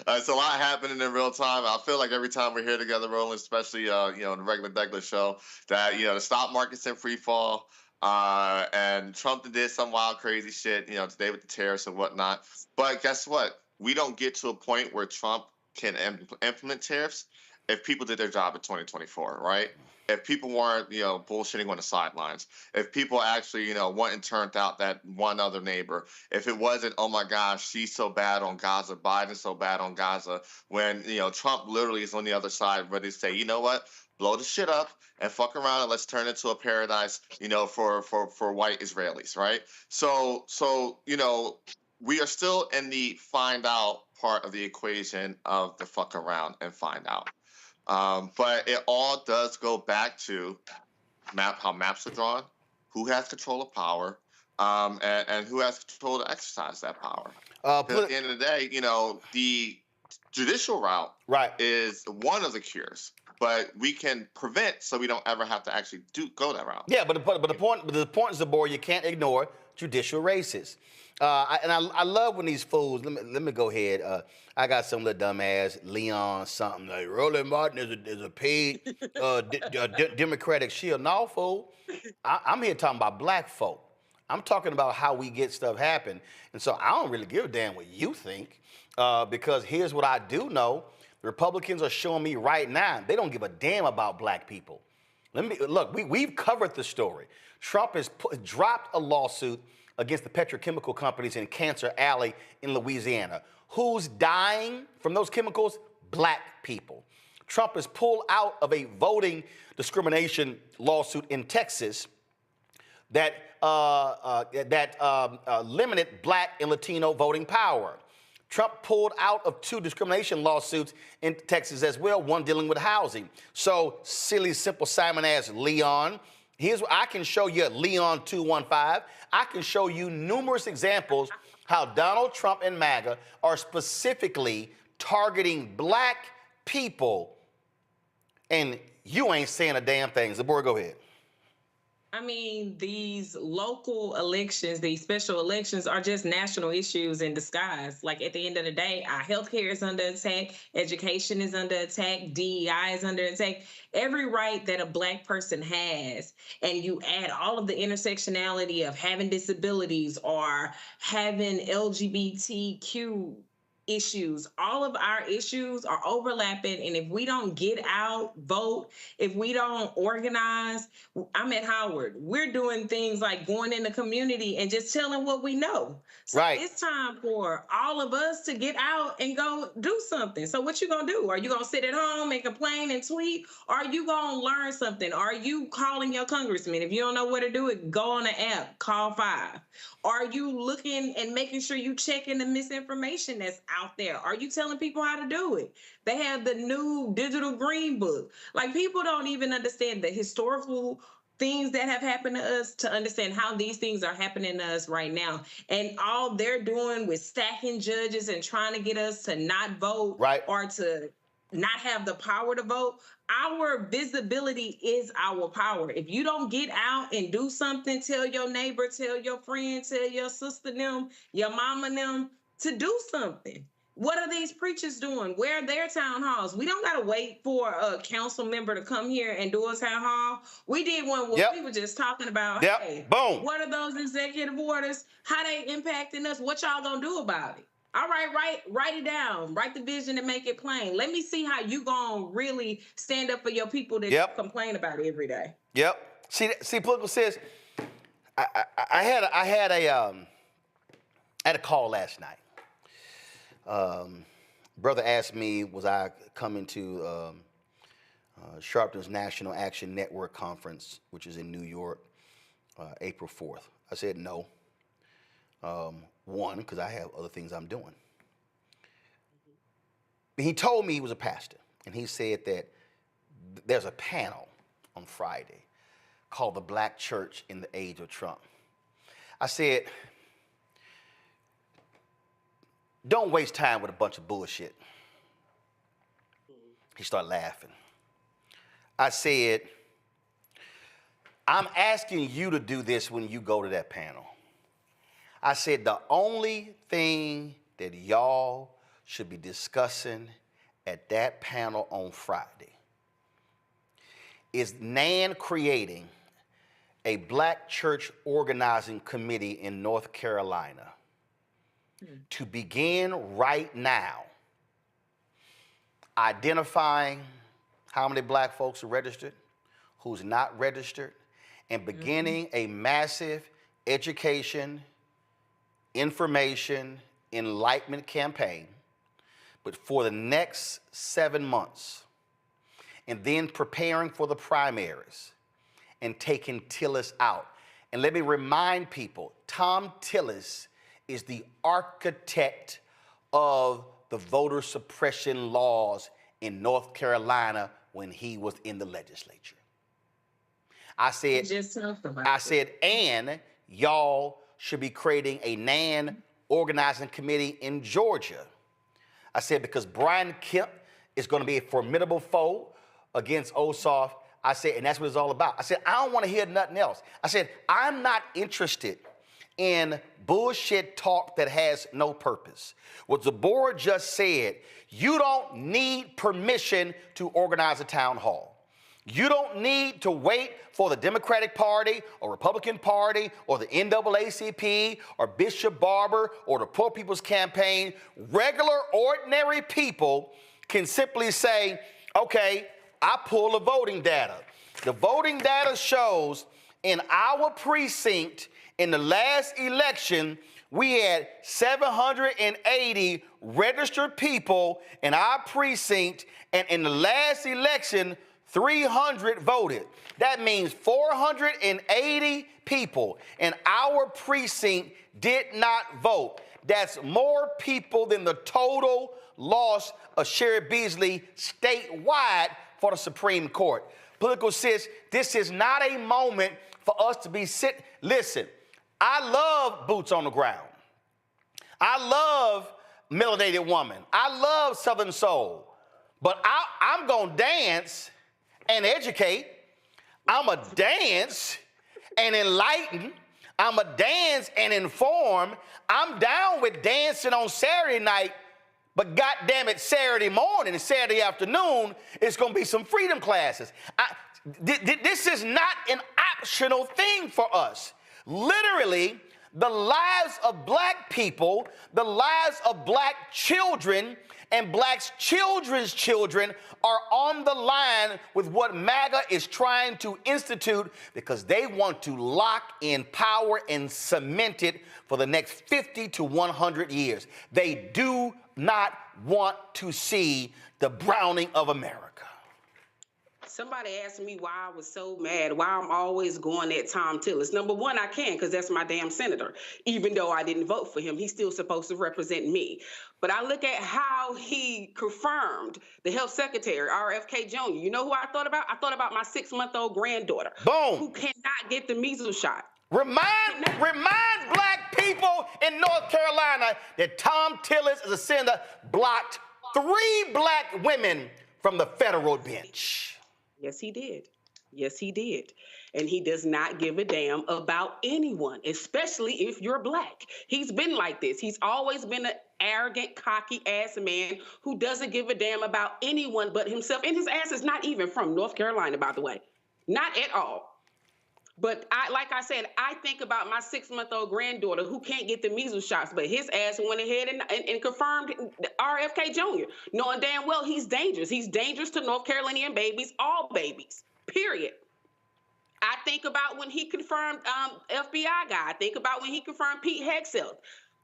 It's a lot happening in real time. I feel like every time we're here together, Roland, especially in the regular Douglas show, that the stock market's in free fall. And Trump did some wild, crazy shit, today with the tariffs and whatnot. But guess what? We don't get to a point where Trump can implement tariffs if people did their job in 2024, right? If people weren't, bullshitting on the sidelines, if people actually, went and turned out that one other neighbor, if it wasn't, oh my gosh, she's so bad on Gaza, Biden's so bad on Gaza, when, Trump literally is on the other side ready to say, you know what, blow the shit up and fuck around and let's turn it into a paradise, for white Israelis, right? So, we are still in the find out part of the equation of the fuck around and find out. But it all does go back to how maps are drawn, who has control of power, and who has control to exercise that power. At the end of the day, the judicial route is one of the cures, but we can prevent so we don't ever have to actually go that route. Yeah, but the point is, Zabor, you can't ignore judicial races. I love when these fools, let me go ahead. I got some little dumbass Leon something like Roland Martin is a paid Democratic shield. No, fool. I'm here talking about black folk. I'm talking about how we get stuff happen. And so I don't really give a damn what you think, because here's what I do know. The Republicans are showing me right now, they don't give a damn about black people. Look, we've covered the story. Trump has dropped a lawsuit against the petrochemical companies in Cancer Alley in Louisiana. Who's dying from those chemicals? Black people. Trump has pulled out of a voting discrimination lawsuit in Texas that limited black and Latino voting power. Trump pulled out of 2 discrimination lawsuits in Texas as well, one dealing with housing. So silly, simple Simon asked Leon, here's what I can show you, Leon 215. I can show you numerous examples how Donald Trump and MAGA are specifically targeting black people, and you ain't saying a damn thing. Zabora, go ahead. I mean, these local elections, these special elections are just national issues in disguise. Like at the end of the day, our healthcare is under attack, education is under attack, DEI is under attack. Every right that a black person has, and you add all of the intersectionality of having disabilities or having LGBTQ issues, all of our issues are overlapping, and if we don't get out, vote, if we don't organize, I'm at Howard, we're doing things like going in the community and just telling what we know. So right. It's time for all of us to get out and go do something. So what you gonna do? Are you gonna sit at home and complain and tweet? Or are you gonna learn something? Are you calling your congressman? If you don't know where to do it, go on the app, call 5. Are you looking and making sure you checking the misinformation that's out there? Are you telling people how to do it? They have the new digital green book. Like, people don't even understand the historical things that have happened to us to understand how these things are happening to us right now. And all they're doing with stacking judges and trying to get us to not vote, right, or to not have the power to vote. Our visibility is our power. If you don't get out and do something, tell your neighbor, tell your friend, tell your sister them, your mama them to do something. What are these preachers doing? Where are their town halls? We don't got to wait for a council member to come here and do a town hall. We did one where we were just talking about, hey, boom, what are those executive orders? How they impacting us? What y'all gonna do about it? All right, write it down. Write the vision and make it plain. Let me see how you gonna really stand up for your people that complain about it every day. Yep. See, political says, I had a call last night. Brother asked me, was I coming to Sharpton's National Action Network Conference, which is in New York, April 4th. I said no. One, because I have other things I'm doing. But he told me he was a pastor, and he said that there's a panel on Friday called The Black Church in the Age of Trump. I said, don't waste time with a bunch of bullshit. He started laughing. I said, I'm asking you to do this when you go to that panel. I said, the only thing that y'all should be discussing at that panel on Friday is NAN creating a black church organizing committee in North Carolina to begin right now identifying how many black folks are registered, who's not registered, and beginning a massive education, information, enlightenment campaign, but for the next 7 months, and then preparing for the primaries and taking Tillis out. And let me remind people, Tom Tillis is the architect of the voter suppression laws in North Carolina when he was in the legislature. I said, and y'all should be creating a NAN organizing committee in Georgia. I said, because Brian Kemp is going to be a formidable foe against Ossoff. I said, and that's what it's all about. I said, I don't want to hear nothing else. I said, I'm not interested in bullshit talk that has no purpose. What Zabora just said, you don't need permission to organize a town hall. You don't need to wait for the Democratic Party or Republican Party or the NAACP or Bishop Barber or the Poor People's Campaign. Regular, ordinary people can simply say, okay, I pull the voting data. The voting data shows in our precinct in the last election, we had 780 registered people in our precinct, and in the last election, 300 voted. That means 480 people in our precinct did not vote. That's more people than the total loss of Sherry Beasley statewide for the Supreme Court. Political sis, this is not a moment for us to be Listen, I love boots on the ground. I love melanated woman. I love Southern soul. But I'm going to dance and educate. I'm going to dance and enlighten. I'm going to dance and inform. I'm down with dancing on Saturday night, but goddamn it, Saturday morning and Saturday afternoon, it's going to be some freedom classes. This is not an optional thing for us. Literally, the lives of black people, the lives of black children, and black children's children are on the line with what MAGA is trying to institute because they want to lock in power and cement it for the next 50 to 100 years. They do not want to see the browning of America. Somebody asked me why I was so mad, why I'm always going at Tom Tillis. Number one, I can, because that's my damn senator. Even though I didn't vote for him, he's still supposed to represent me. But I look at how he confirmed the health secretary, RFK Jr. You know who I thought about? I thought about my 6-month-old granddaughter. Boom. Who cannot get the measles shot. Remind black people in North Carolina that Tom Tillis, as a senator, blocked 3 black women from the federal bench. Yes, he did. Yes, he did. And he does not give a damn about anyone, especially if you're black. He's been like this. He's always been an arrogant, cocky-ass man who doesn't give a damn about anyone but himself. And his ass is not even from North Carolina, by the way. Not at all. But like I said, I think about my 6-month-old granddaughter who can't get the measles shots, but his ass went ahead and confirmed RFK Jr., knowing damn well he's dangerous. He's dangerous to North Carolinian babies, all babies, period. I think about when he confirmed FBI guy. I think about when he confirmed Pete Hegseth.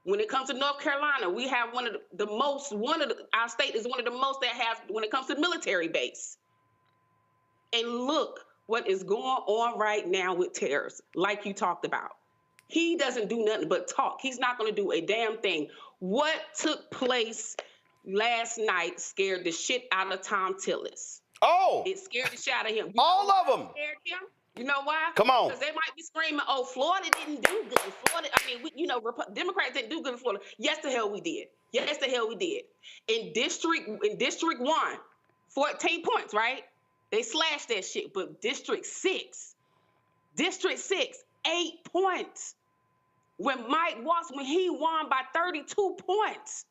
When it comes to North Carolina, we have our state is one of the most that have when it comes to military base. And look what is going on right now with terrorists, like you talked about. He doesn't do nothing but talk. He's not going to do a damn thing. What took place last night scared the shit out of Tom Tillis. Oh! It scared the shit out of him. All of them. Scared him. You know why? Come on. Because they might be screaming, oh, Florida didn't do good. Florida, Democrats didn't do good in Florida. Yes, the hell we did. Yes, the hell we did. In District 1, 14 points, right? They slashed that shit, but District 6, 8 points. When Mike Watts, when he won by 32 points.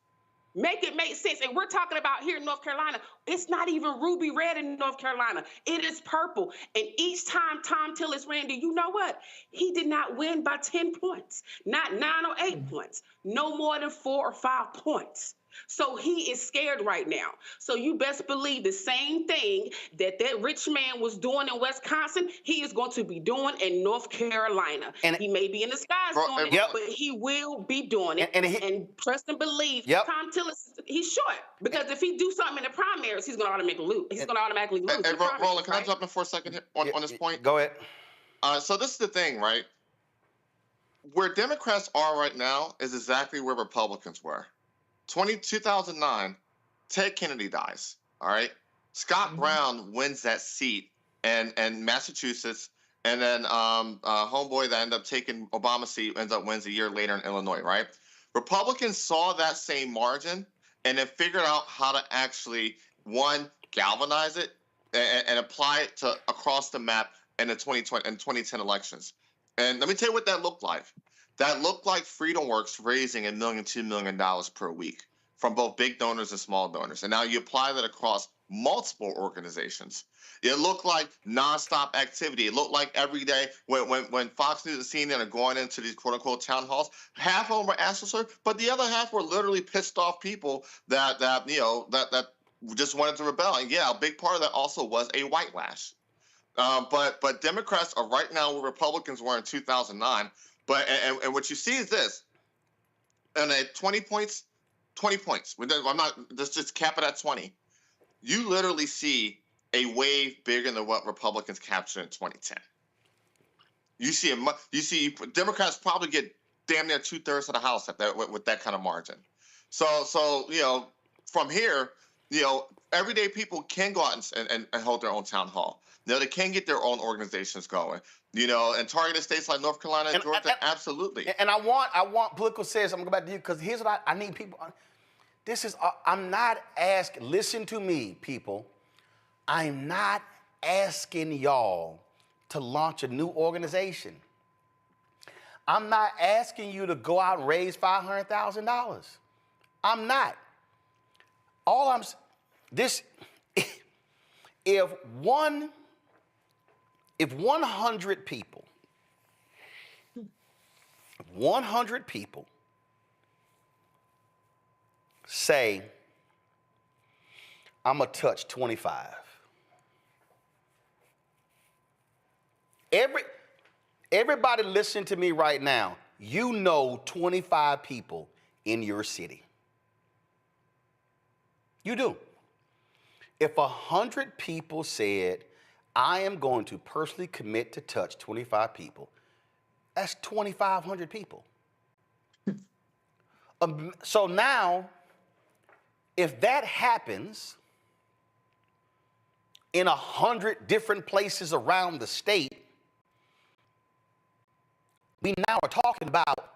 Make it make sense. And we're talking about here in North Carolina, it's not even ruby red in North Carolina. It is purple. And each time Tom Tillis ran, do you know what? He did not win by 10 points, not 9 or 8 points, no more than 4 or 5 points. So he is scared right now. So you best believe the same thing that rich man was doing in Wisconsin, he is going to be doing in North Carolina. And he may be in the skies doing it, but he will be doing it. And trust and believe, Tom Tillis, he's short. Because if he do something in the primaries, he's going to automatically lose. He's going to automatically lose. Hey, Roland, can I jump in for a second here on this point? Go ahead. So this is the thing, right? Where Democrats are right now is exactly where Republicans were. 2009, Ted Kennedy dies, all right? Scott Brown wins that seat in Massachusetts, and then homeboy that ended up taking Obama's seat wins a year later in Illinois, right? Republicans saw that same margin and then figured out how to actually, one, galvanize it and apply it to across the map in the 2020 and 2010 elections. And let me tell you what that looked like. That looked like FreedomWorks raising $1 million, $2 million per week from both big donors and small donors. And now you apply that across multiple organizations. It looked like nonstop activity. It looked like every day when Fox News and CNN are going into these quote unquote town halls, half of them were astroturfed, but the other half were literally pissed off people that just wanted to rebel. And yeah, a big part of that also was a whitewash. But Democrats are right now where Republicans were in 2009. But and what you see is this, and at 20 points. Let's just cap it at 20. You literally see a wave bigger than what Republicans captured in 2010. You see Democrats probably get damn near 2/3 of the House at that with that kind of margin. So you know, from here, you know, everyday people can go out and hold their own town hall. You know, they can get their own organizations going. You know, and targeted states like North Carolina and Georgia, absolutely. And I want political says, I'm going to go back to you, because here's what I need people. This is, I'm not asking, listen to me, people. I'm not asking y'all to launch a new organization. I'm not asking you to go out and raise $500,000. I'm not. All I'm, this, if 100 people say, I'm going to touch 25. Everybody listen to me right now. You know 25 people in your city. You do. If 100 people said, I am going to personally commit to touch 25 people, that's 2,500 people. So now, if that happens in 100 different places around the state, we now are talking about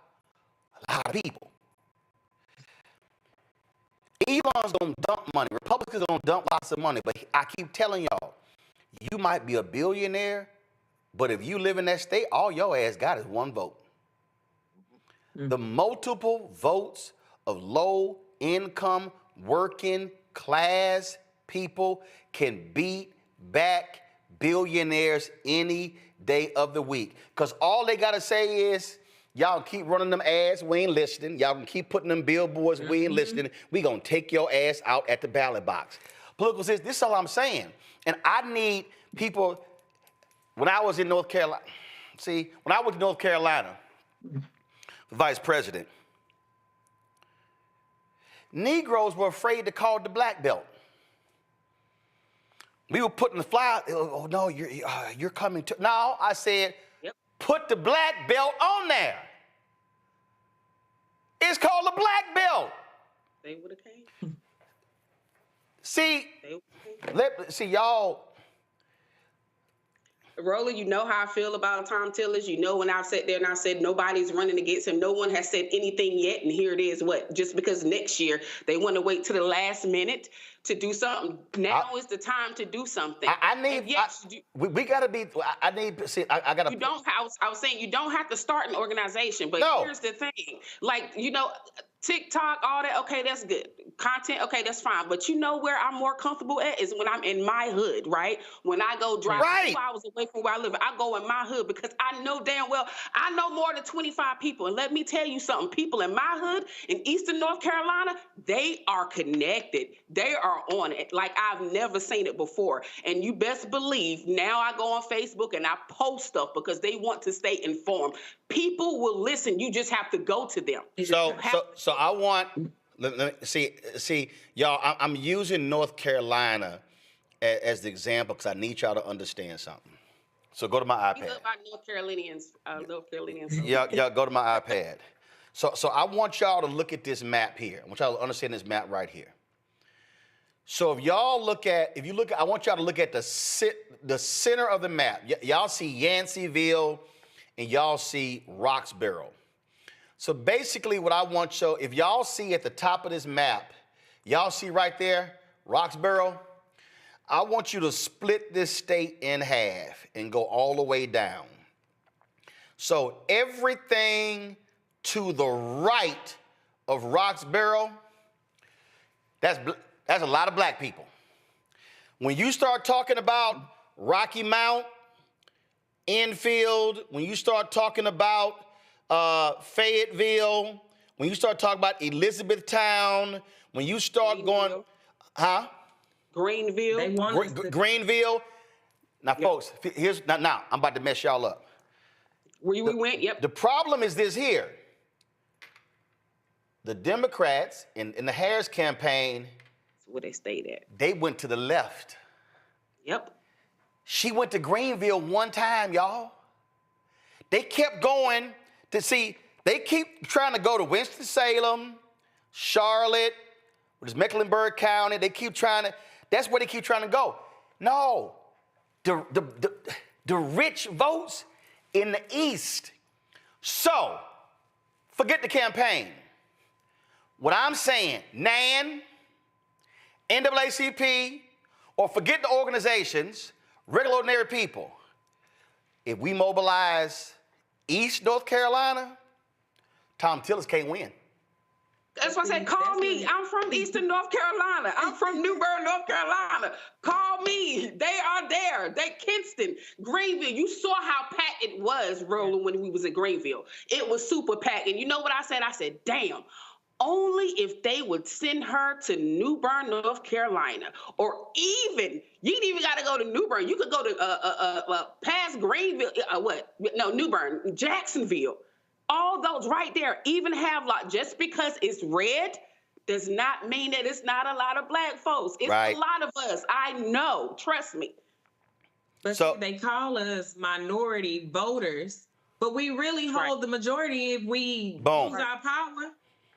a lot of people. Elon's gonna dump money. Republicans are gonna dump lots of money, but I keep telling y'all, you might be a billionaire, but if you live in that state, all your ass got is one vote. The multiple votes of low-income, working class people can beat back billionaires any day of the week. Because all they got to say is, y'all keep running them ads, we ain't listening. Y'all can keep putting them billboards, we ain't listening. We going to take your ass out at the ballot box. Political says, this is all I'm saying. And I need people, when I was in North Carolina, vice president, Negroes were afraid to call it the black belt. We were putting the flyer, oh no, you're coming to, no, I said, put the black belt on there. It's called the black belt. They would have came. See, y'all. Roland, you know how I feel about Tom Tillis. You know when I've sat there and I said nobody's running against him. No one has said anything yet. And here it is, just because next year they want to wait to the last minute to do something. Now is the time to do something. We got to be, I got to. You don't, I was saying you don't have to start an organization, but here's the thing. Like, you know, TikTok, all that, okay, that's good. Content, okay, that's fine. But you know where I'm more comfortable at is when I'm in my hood, right? When I go drive 2 hours away from where I live, I go in my hood because I know damn well I know more than 25 people. And let me tell you something, people in my hood in Eastern North Carolina, they are connected. They are on it like I've never seen it before. And you best believe now I go on Facebook and I post stuff because they want to stay informed. People will listen. You just have to go to them. So I want, let me see, y'all, I'm using North Carolina as the example because I need y'all to understand something. So go to my iPad. You look about North Carolinians. Yeah, go to my iPad. So I want y'all to look at this map here. I want y'all to understand this map right here. So if you look at, I want y'all to look at the center of the map. Y'all see Yanceyville and y'all see Roxborough. So basically what I want you, if y'all see at the top of this map, y'all see right there, Roxborough, I want you to split this state in half and go all the way down. So everything to the right of Roxborough, that's a lot of black people. When you start talking about Rocky Mount, Enfield, when you start talking about Fayetteville, when you start talking about Elizabethtown, when you start going, Greenville. Greenville. Now, folks, now I'm about to mess y'all up. Where we went, yep. The problem is this here. The Democrats in the Harris campaign, that's where they stayed at. They went to the left. Yep. She went to Greenville one time, y'all. They kept going to see, They keep trying to go to Winston-Salem, Charlotte, which is Mecklenburg County. They keep trying to, that's where they keep trying to go. No, the rich votes in the East. So, forget the campaign. What I'm saying, NAN, NAACP, or forget the organizations, regular ordinary people, if we mobilize East North Carolina, Tom Tillis can't win. That's why I said, call me. I'm from Eastern North Carolina. I'm from New Bern, North Carolina. Call me. They are there. They Kinston, Greenville. You saw how packed it was, Roland, when we was in Greenville. It was super packed. And you know what I said? I said, damn. Only if they would send her to New Bern, North Carolina, or even, you didn't even got to go to New Bern. You could go to past Greenville, New Bern, Jacksonville. All those right there, even have just because it's red does not mean that it's not a lot of black folks. It's a lot of us. I know. Trust me. But so, they call us minority voters, but we really hold the majority if we use our power.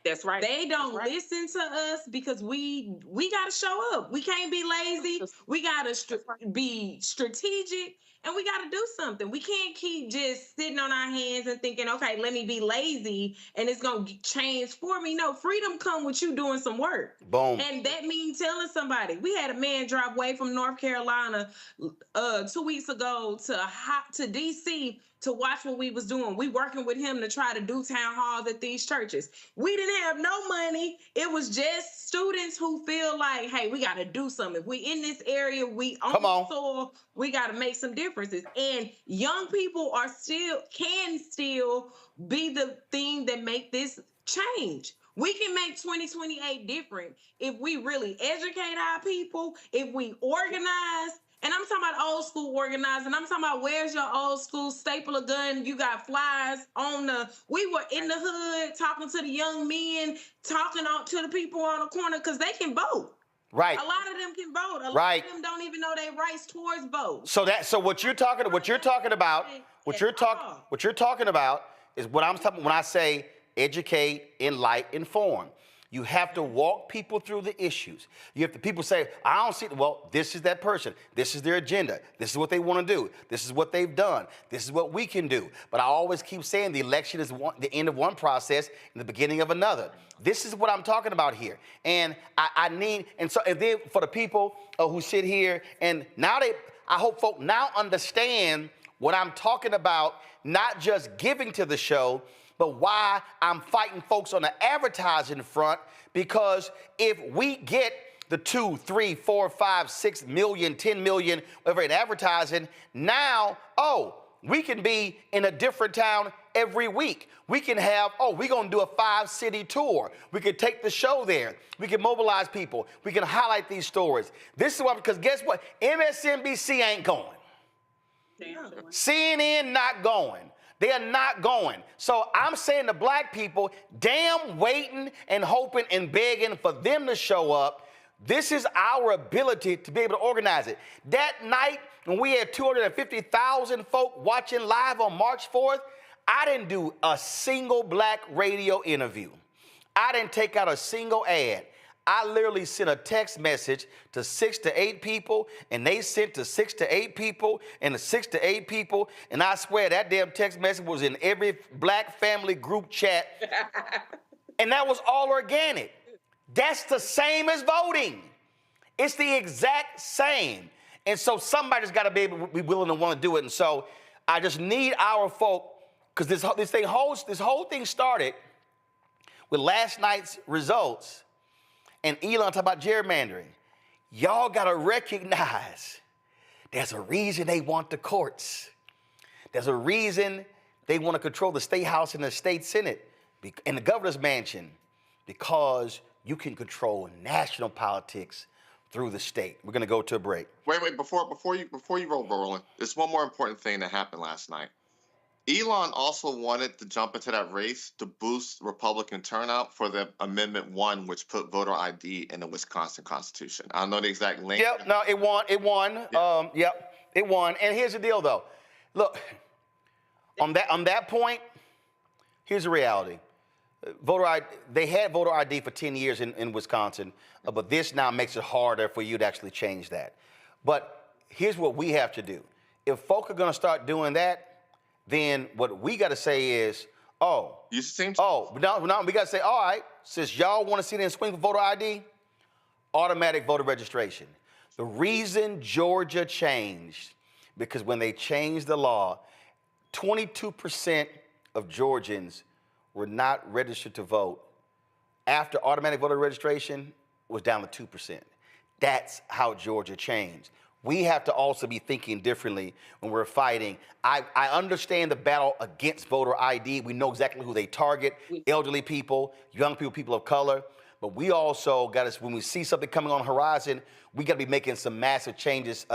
That's right. They don't listen to us because we got to show up. We can't be lazy. We got to be strategic, and we got to do something. We can't keep just sitting on our hands and thinking, okay, let me be lazy and it's going to change for me. No, freedom come with you doing some work. Boom. And that means telling somebody. We had a man drive away from North Carolina 2 weeks ago to D.C. to watch what we was doing. We working with him to try to do town halls at these churches. We didn't have no money. It was just students who feel like, hey, we got to do something. If we in this area, we on the soil, we got to make some differences. And young people can still be the thing that make this change. We can make 2028 different if we really educate our people, if we organize. And I'm talking about old school organizing. I'm talking about where's your old school staple of gun? You got flies on we were in the hood talking to the young men, talking to the people on the corner because they can vote. Right. A lot of them can vote. A lot of them don't even know their rights towards vote. So what you're talking about is what I'm talking when I say educate, enlighten, inform. You have to walk people through the issues. You have to, people say, I don't see, well, this is that person. This is their agenda. This is what they want to do. This is what they've done. This is what we can do. But I always keep saying the election is the end of one process and the beginning of another. This is what I'm talking about here. And and then for the people who sit here and now I hope folk now understand what I'm talking about, not just giving to the show, but why I'm fighting folks on the advertising front, because if we get the 2, 3, 4, 5, 6 million, 10 million, whatever in advertising, now, we can be in a different town every week. We can have, we're going to do a 5-city tour. We can take the show there. We can mobilize people. We can highlight these stories. This is why, because guess what? MSNBC ain't going. CNN not going. They are not going. So I'm saying to black people, damn waiting and hoping and begging for them to show up. This is our ability to be able to organize it. That night when we had 250,000 folk watching live on March 4th, I didn't do a single black radio interview. I didn't take out a single ad. I literally sent a text message to 6 to 8 people, and they sent to 6 to 8 people, and to 6 to 8 people, and I swear that damn text message was in every black family group chat, and that was all organic. That's the same as voting. It's the exact same. And so somebody's got to be willing to want to do it, and so I just need our folk, because this whole thing started with last night's results. And Elon talking about gerrymandering. Y'all got to recognize there's a reason they want the courts. There's a reason they want to control the state house and the state senate and the governor's mansion, because you can control national politics through the state. We're going to go to a break. Wait, before you roll, Roland, there's one more important thing that happened last night. Elon also wanted to jump into that race to boost Republican turnout for the Amendment 1, which put voter ID in the Wisconsin Constitution. I don't know the exact link. Yep, no, it won. Yeah. It won. And here's the deal, though. Look, on that point, Here's the reality. Voter ID, they had voter ID for 10 years in Wisconsin, but this now makes it harder for you to actually change that. But here's what we have to do. If folk are going to start doing that, then what we got to say is, we got to say, all right, since y'all want to sit in and swing for voter ID, automatic voter registration. The reason Georgia changed, because when they changed the law, 22% of Georgians were not registered to vote. After automatic voter registration was down to 2%. That's how Georgia changed. We have to also be thinking differently when we're fighting. I understand the battle against voter ID. We know exactly who they target, elderly people, young people, people of color. But we also got to, when we see something coming on the horizon, we got to be making some massive changes,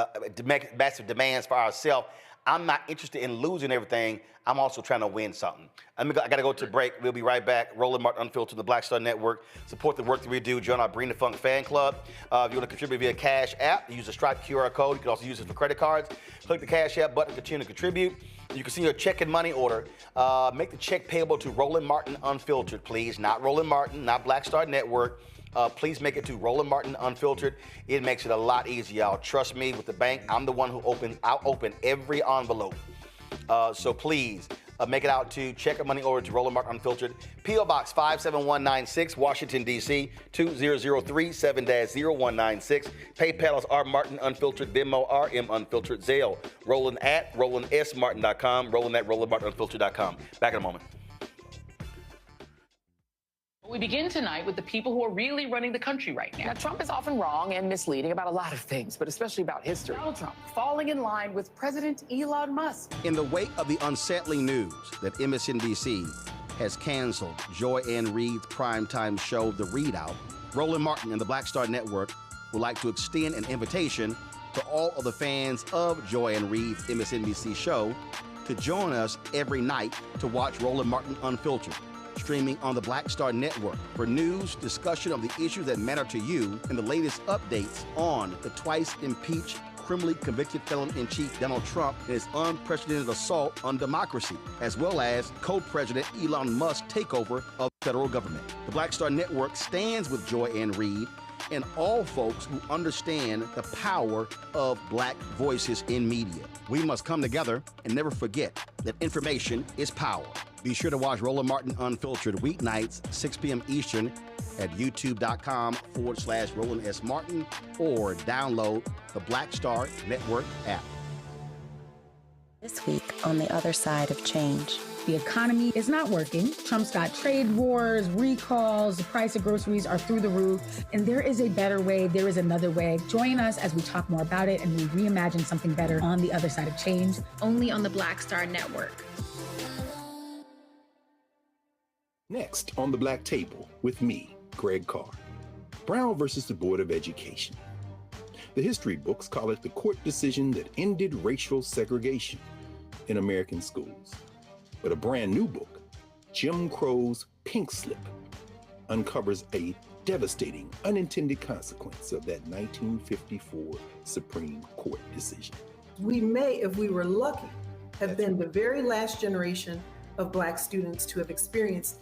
massive demands for ourselves. I'm not interested in losing everything. I'm also trying to win something. I got to go to break. We'll be right back. Roland Martin Unfiltered, the Black Star Network. Support the work that we do. Join our Bring the Funk fan club. If you want to contribute via Cash App, use the Stripe QR code. You can also use it for credit cards. Click the Cash App button to continue to contribute. You can see your check and money order. Make the check payable to Roland Martin Unfiltered, please. Not Roland Martin, not Black Star Network. Please make it to Roland Martin Unfiltered. It makes it a lot easier, y'all. Trust me, with the bank, I'm the one I'll open every envelope. So please, make it out to check a money order to Roland Martin Unfiltered. P.O. Box 57196, Washington, D.C. 20037-0196. PayPal is R Martin Unfiltered, Venmo RM Unfiltered, Zelle. Roland at RolandSMartin.com, Roland at RolandMartinUnfiltered.com. Back in a moment. We begin tonight with the people who are really running the country right now. Now, Trump is often wrong and misleading about a lot of things, but especially about history. Donald Trump falling in line with President Elon Musk. In the wake of the unsettling news that MSNBC has canceled Joy Ann Reid's primetime show, The Readout, Roland Martin and the Black Star Network would like to extend an invitation to all of the fans of Joy Ann Reid's MSNBC show to join us every night to watch Roland Martin Unfiltered, streaming on the Black Star Network for news, discussion of the issues that matter to you, and the latest updates on the twice impeached, criminally convicted felon-in-chief Donald Trump and his unprecedented assault on democracy, as well as co-president Elon Musk's takeover of the federal government. The Black Star Network stands with Joy Ann Reid and all folks who understand the power of Black voices in media. We must come together and never forget that information is power. Be sure to watch Roland Martin Unfiltered weeknights, 6 p.m. Eastern at youtube.com/Roland S. Martin or download the Black Star Network app. This week on the other side of change. The economy is not working. Trump's got trade wars, recalls, the price of groceries are through the roof, and there is a better way, there is another way. Join us as we talk more about it and we reimagine something better on the other side of change. Only on the Black Star Network. Next on the Black Table with me, Greg Carr. Brown versus the Board of Education. The history books call it the court decision that ended racial segregation in American schools. But a brand new book, Jim Crow's Pink Slip, uncovers a devastating unintended consequence of that 1954 Supreme Court decision. We may, if we were lucky, have been the very last generation of Black students to have experienced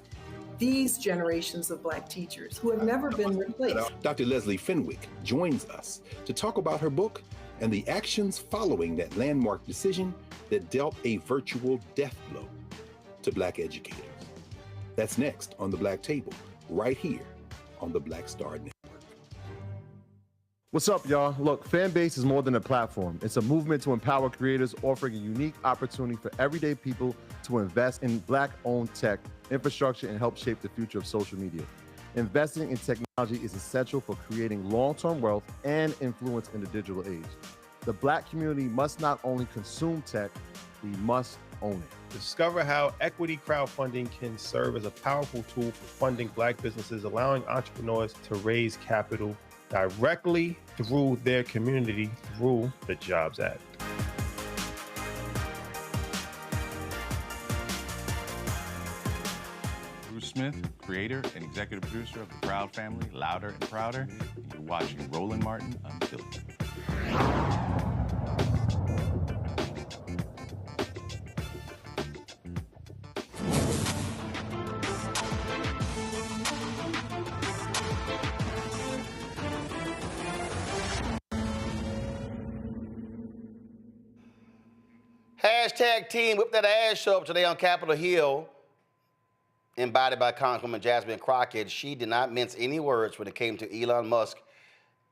these generations of Black teachers who have never been replaced. Dr. Leslie Fenwick joins us to talk about her book and the actions following that landmark decision that dealt a virtual death blow to Black educators. That's next on the Black Table, right here on the Black Star Network. What's up, y'all? Look, Fanbase is more than a platform. It's a movement to empower creators, offering a unique opportunity for everyday people to invest in Black-owned tech, infrastructure, and help shape the future of social media. Investing in technology is essential for creating long-term wealth and influence in the digital age. The Black community must not only consume tech, we must own it. Discover how equity crowdfunding can serve as a powerful tool for funding Black businesses, allowing entrepreneurs to raise capital directly through their community through the Jobs Act. Bruce Smith, creator and executive producer of the Proud Family, Louder and Prouder, and you're watching Roland Martin Unfiltered. Hashtag Team Whip That Ass show up today on Capitol Hill, embodied by Congresswoman Jasmine Crockett. She did not mince any words when it came to Elon Musk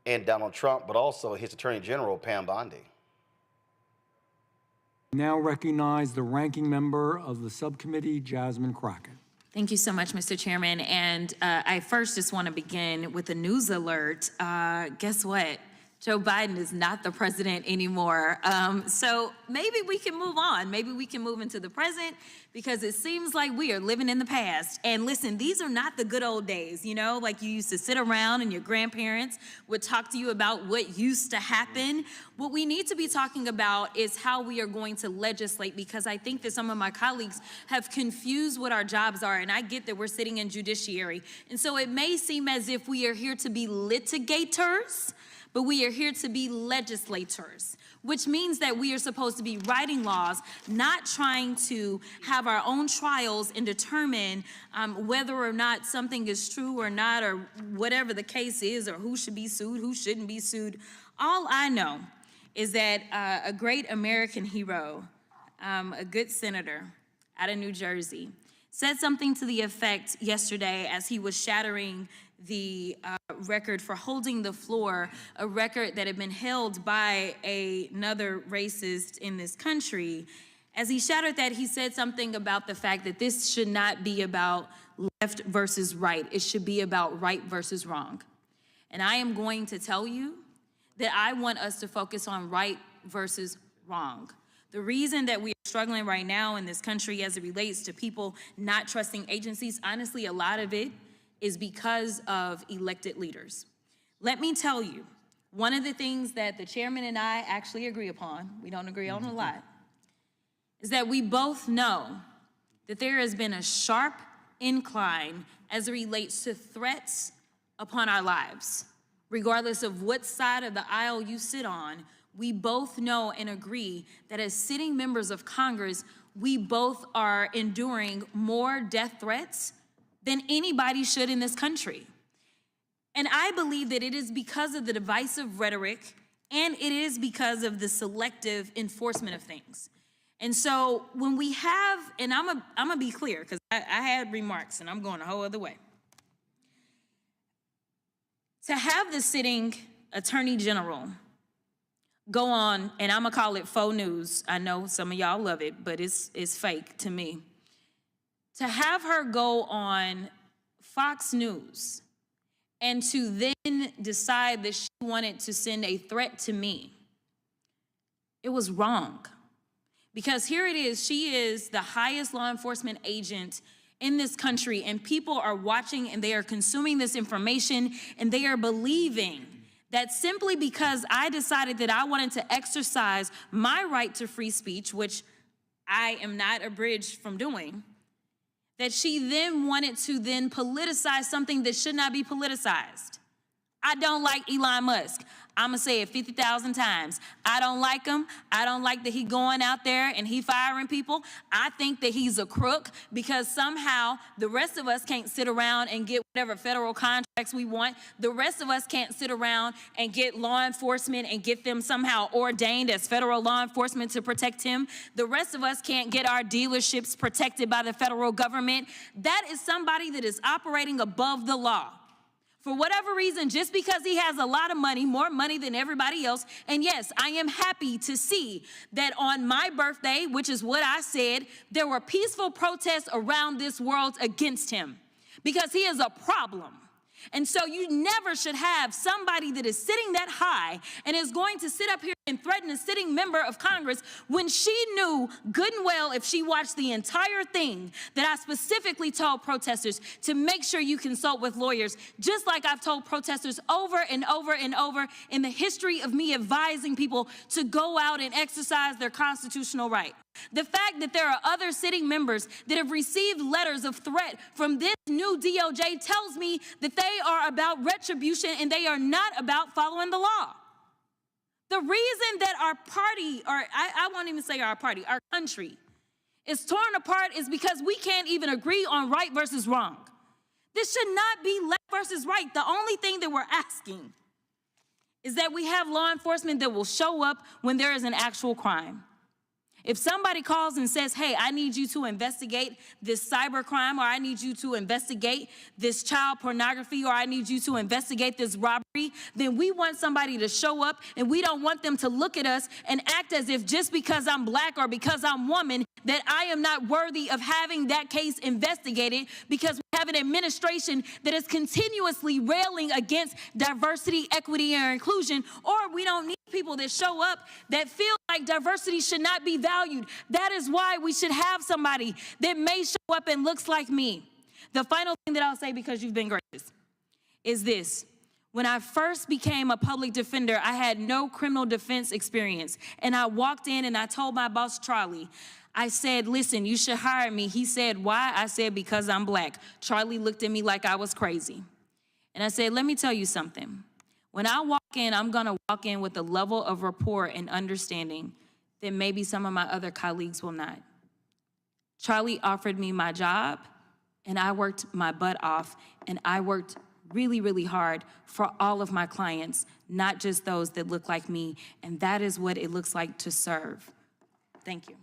and Donald Trump, but also his Attorney General, Pam Bondi. Now recognize the ranking member of the subcommittee, Jasmine Crockett. Thank you so much, Mr. Chairman. And I first just want to begin with a news alert. Guess what? Joe Biden is not the president anymore. So maybe we can move on. Maybe we can move into the present, because it seems like we are living in the past. And listen, these are not the good old days, you know, like you used to sit around and your grandparents would talk to you about what used to happen. What we need to be talking about is how we are going to legislate, because I think that some of my colleagues have confused what our jobs are. And I get that we're sitting in judiciary. And so it may seem as if we are here to be litigators, but we are here to be legislators, which means that we are supposed to be writing laws, not trying to have our own trials and determine whether or not something is true or not, or whatever the case is, or who should be sued, who shouldn't be sued. All I know is that a great American hero, a good senator out of New Jersey, said something to the effect yesterday as he was shattering the record for holding the floor, a record that had been held by another racist in this country. As he shattered that, he said something about the fact that this should not be about left versus right. It should be about right versus wrong. And I am going to tell you that I want us to focus on right versus wrong. The reason that we are struggling right now in this country as it relates to people not trusting agencies, honestly, a lot of it is because of elected leaders. Let me tell you, one of the things that the chairman and I actually agree upon, we don't agree on a lot, is that we both know that there has been a sharp incline as it relates to threats upon our lives. Regardless of what side of the aisle you sit on, we both know and agree that as sitting members of Congress, we both are enduring more death threats than anybody should in this country. And I believe that it is because of the divisive rhetoric, and it is because of the selective enforcement of things. And so when we have, and I'm gonna be clear, because I had remarks and I'm going a whole other way. To have the sitting Attorney General go on, and I'm gonna call it faux news. I know some of y'all love it, but it's fake to me. To have her go on Fox News and to then decide that she wanted to send a threat to me, it was wrong. Because here it is, she is the highest law enforcement agent in this country, and people are watching and they are consuming this information, and they are believing that simply because I decided that I wanted to exercise my right to free speech, which I am not abridged from doing, that she then wanted to then politicize something that should not be politicized. I don't like Elon Musk. I'm gonna say it 50,000 times. I don't like him. I don't like that he going out there and he firing people. I think that he's a crook, because somehow the rest of us can't sit around and get whatever federal contracts we want. The rest of us can't sit around and get law enforcement and get them somehow ordained as federal law enforcement to protect him. The rest of us can't get our dealerships protected by the federal government. That is somebody that is operating above the law. For whatever reason, just because he has a lot of money, more money than everybody else. And yes, I am happy to see that on my birthday, which is what I said, there were peaceful protests around this world against him, because he is a problem. And so you never should have somebody that is sitting that high and is going to sit up here and threaten a sitting member of Congress when she knew good and well, if she watched the entire thing, that I specifically told protesters to make sure you consult with lawyers, just like I've told protesters over and over and over in the history of me advising people to go out and exercise their constitutional right. The fact that there are other sitting members that have received letters of threat from this new DOJ tells me that they are about retribution and they are not about following the law. The reason that our party, or I won't even say our party, our country is torn apart is because we can't even agree on right versus wrong. This should not be left versus right. The only thing that we're asking is that we have law enforcement that will show up when there is an actual crime. If somebody calls and says, hey, I need you to investigate this cybercrime, or I need you to investigate this child pornography, or I need you to investigate this robbery, then we want somebody to show up, and we don't want them to look at us and act as if just because I'm black or because I'm woman, that I am not worthy of having that case investigated, because we have an administration that is continuously railing against diversity, equity, and inclusion, or we don't need people that show up that feel like diversity should not be valued. That is why we should have somebody that may show up and looks like me. The final thing that I'll say, because you've been gracious, is this. When I first became a public defender, I had no criminal defense experience. And I walked in and I told my boss, Charlie, I said, listen, you should hire me. He said, why? I said, because I'm black. Charlie looked at me like I was crazy. And I said, let me tell you something. When I walk in, I'm gonna walk in with a level of rapport and understanding that maybe some of my other colleagues will not. Charlie offered me my job, and I worked my butt off, and I worked really, really hard for all of my clients, not just those that look like me, and that is what it looks like to serve. Thank you.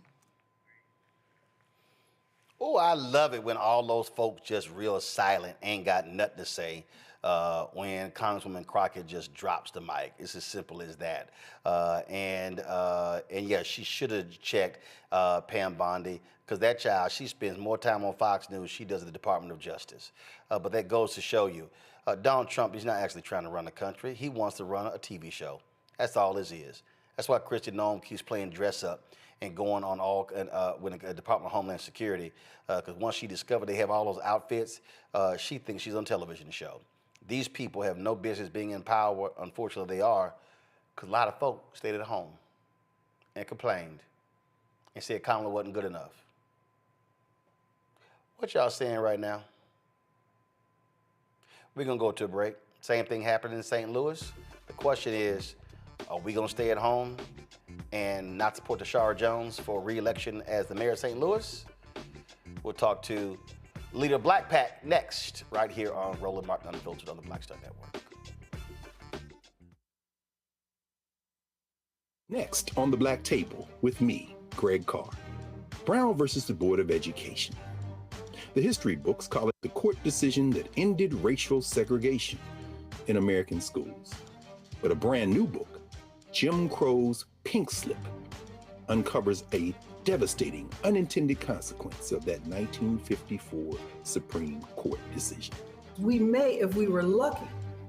Oh, I love it when all those folks just real silent, ain't got nothing to say. When Congresswoman Crockett just drops the mic. It's as simple as that. And yeah, she should have checked Pam Bondi, because that child, she spends more time on Fox News she does at the Department of Justice. But that goes to show you, Donald Trump, he's not actually trying to run the country. He wants to run a TV show. That's all this is. That's why Kristi Noem keeps playing dress up and going on all with the Department of Homeland Security, because once she discovered they have all those outfits, she thinks she's on a television show. These people have no business being in power. Unfortunately, they are, because a lot of folk stayed at home and complained and said Kamala wasn't good enough. What y'all saying right now? We're going to go to a break. Same thing happened in St. Louis. The question is, are we going to stay at home and not support Tishaura Jones for re-election as the mayor of St. Louis? We'll talk to leader of Black PAC next, right here on Roland Martin Unfiltered on the Black Star Network. Next on the Black Table with me, Greg Carr. Brown versus the Board of Education. The history books call it the court decision that ended racial segregation in American schools. But a brand new book, Jim Crow's Pink Slip, uncovers a devastating unintended consequence of that 1954 Supreme Court decision. We may, if we were lucky,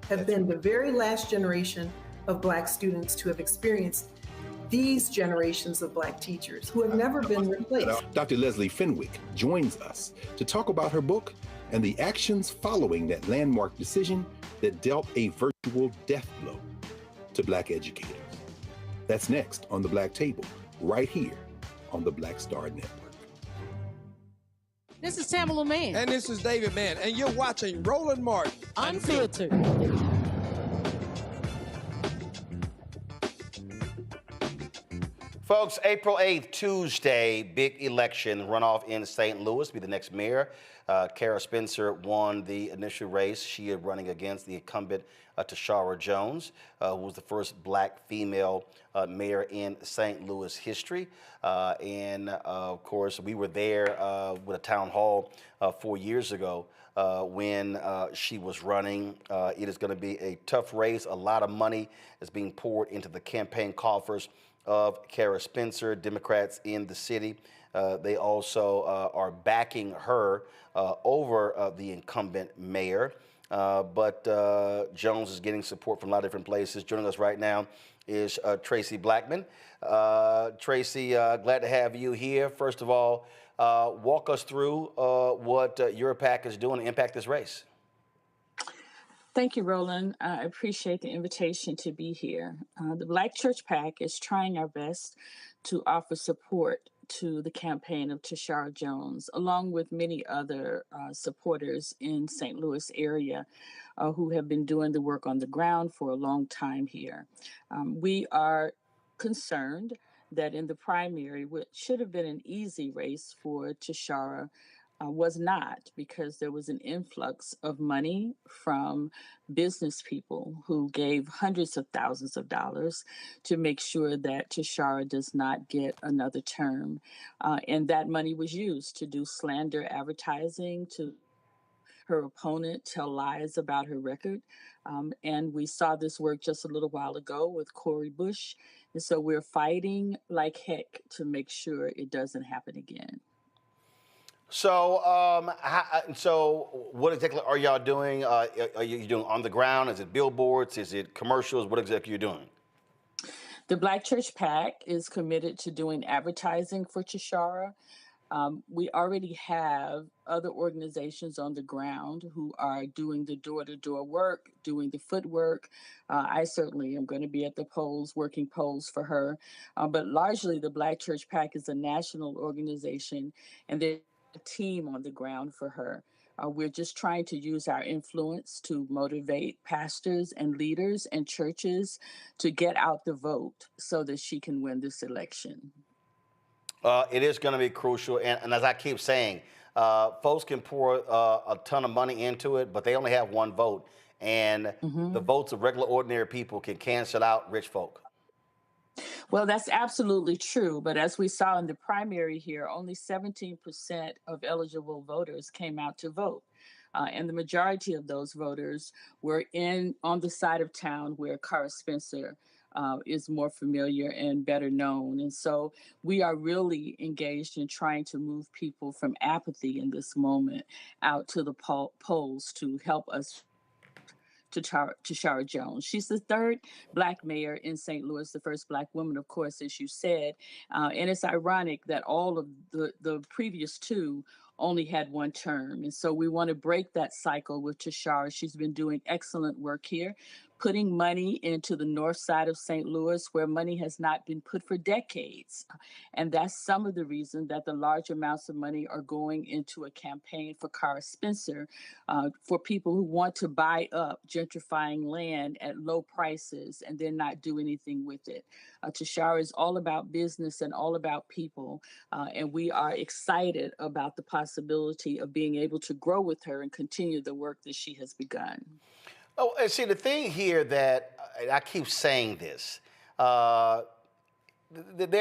have been the very last generation of Black students to have experienced these generations of Black teachers who have never been replaced. Dr. Leslie Fenwick joins us to talk about her book and the actions following that landmark decision that dealt a virtual death blow to Black educators. That's next on the Black Table, right here on the Black Star Network. This is Tamala Mann. And this is David Mann. And you're watching Roland Martin Unfiltered. Folks, April 8th, Tuesday, big election runoff in St. Louis, be the next mayor. Kara Spencer won the initial race. She is running against the incumbent Tishaura Jones, who was the first Black female mayor in St. Louis history. And of course, we were there with a town hall 4 years ago when she was running. It is going to be a tough race. A lot of money is being poured into the campaign coffers of Kara Spencer. Democrats in the city, they also are backing her over the incumbent mayor. But Jones is getting support from a lot of different places. Joining us right now is Tracy Blackman. Tracy, glad to have you here. First of all, walk us through what your PAC is doing to impact this race. Thank you, Roland. I appreciate the invitation to be here. The Black Church PAC is trying our best to offer support to the campaign of Tishaura Jones, along with many other supporters in St. Louis area who have been doing the work on the ground for a long time here. We are concerned that in the primary, which should have been an easy race for Tishaura, was not, because there was an influx of money from business people who gave hundreds of thousands of dollars to make sure that Tishaura does not get another term. And that money was used to do slander advertising, to her opponent tell lies about her record. And we saw this work just a little while ago with Cori Bush. And so we're fighting like heck to make sure it doesn't happen again. So, so what exactly are y'all doing? Are you doing on the ground? Is it billboards? Is it commercials? What exactly are you doing? The Black Church PAC is committed to doing advertising for Tishaura. We already have other organizations on the ground who are doing the door-to-door work, doing the footwork. I certainly am going to be at the polls, working polls for her. But largely, the Black Church PAC is a national organization, and there's a team on the ground for her. We're just trying to use our influence to motivate pastors and leaders and churches to get out the vote so that she can win this election. It is going to be crucial. And as I keep saying, folks can pour a ton of money into it, but they only have one vote. And the votes of regular, ordinary people can cancel out rich folk. Well, that's absolutely true. But as we saw in the primary here, only 17% of eligible voters came out to vote. And the majority of those voters were on the side of town where Cara Spencer is more familiar and better known. And so we are really engaged in trying to move people from apathy in this moment out to the polls to help us Tishaura Jones. She's the third Black mayor in St. Louis, the first Black woman, of course, as you said. And it's ironic that all of the previous two only had one term. And so we want to break that cycle with Tishaura. She's been doing excellent work here, putting money into the north side of St. Louis where money has not been put for decades. And that's some of the reason that the large amounts of money are going into a campaign for Cara Spencer, for people who want to buy up gentrifying land at low prices and then not do anything with it. Tishaura is all about business and all about people. And we are excited about the possibility of being able to grow with her and continue the work that she has begun. Oh, and see, the thing here that I keep saying this, there's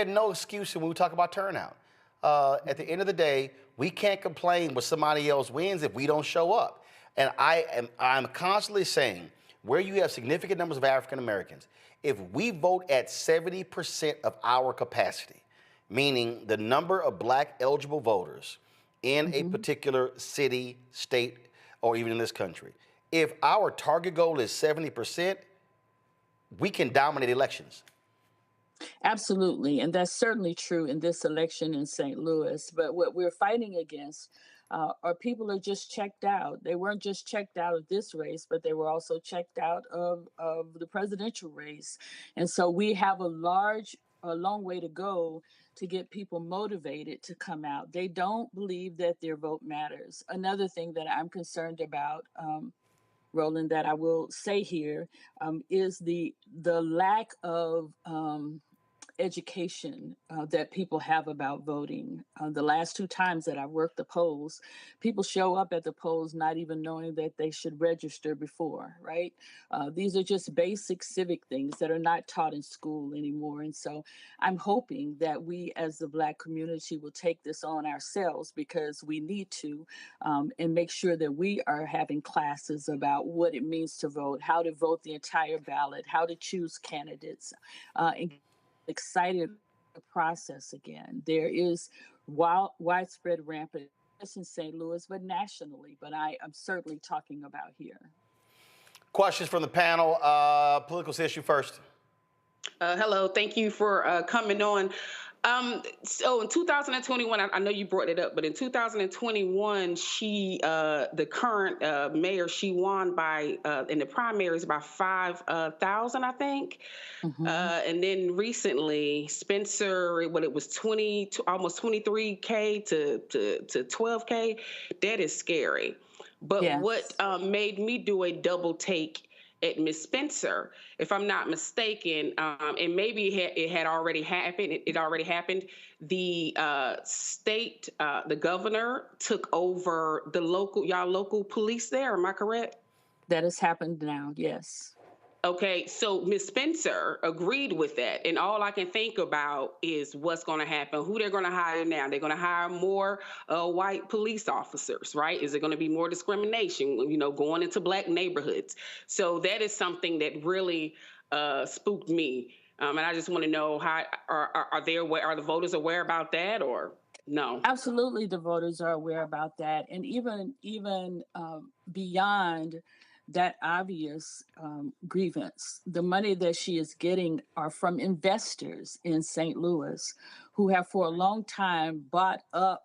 no excuse when we talk about turnout. At the end of the day, we can't complain when somebody else wins if we don't show up. And I'm constantly saying, where you have significant numbers of African Americans, if we vote at 70% of our capacity, meaning the number of Black eligible voters in a particular city, state, or even in this country, if our target goal is 70%, we can dominate elections. Absolutely. And that's certainly true in this election in St. Louis. But what we're fighting against are people are just checked out. They weren't just checked out of this race, but they were also checked out of the presidential race. And so we have a long way to go to get people motivated to come out. They don't believe that their vote matters. Another thing that I'm concerned about, Roland, that I will say here, is the lack of education that people have about voting. The last two times that I've worked the polls, people show up at the polls not even knowing that they should register before, right? These are just basic civic things that are not taught in school anymore. And so I'm hoping that we as the Black community will take this on ourselves, because we need to, and make sure that we are having classes about what it means to vote, how to vote the entire ballot, how to choose candidates, and excited the process again. There is widespread rampant in St. Louis, but nationally, but I am certainly talking about here. Questions from the panel. Political issue first. Hello, thank you for coming on. So in 2021, I know you brought it up, but in 2021, the current mayor, she won by in the primaries by 5,000, I think. And then recently, Spencer, it was almost 23K to 12K. That is scary. But what made me do a double take at Miss Spencer, if I'm not mistaken, and maybe it had already happened. It already happened. The state, the governor took over the local police there. Am I correct? That has happened now, yes. Okay, so Miss Spencer agreed with that, and all I can think about is what's going to happen, who they're going to hire now. They're going to hire more white police officers, right? Is it going to be more discrimination, going into black neighborhoods? So that is something that really spooked me, and I just want to know how are the voters aware about that or no? Absolutely, the voters are aware about that, and even beyond that obvious grievance. The money that she is getting are from investors in St. Louis who have for a long time bought up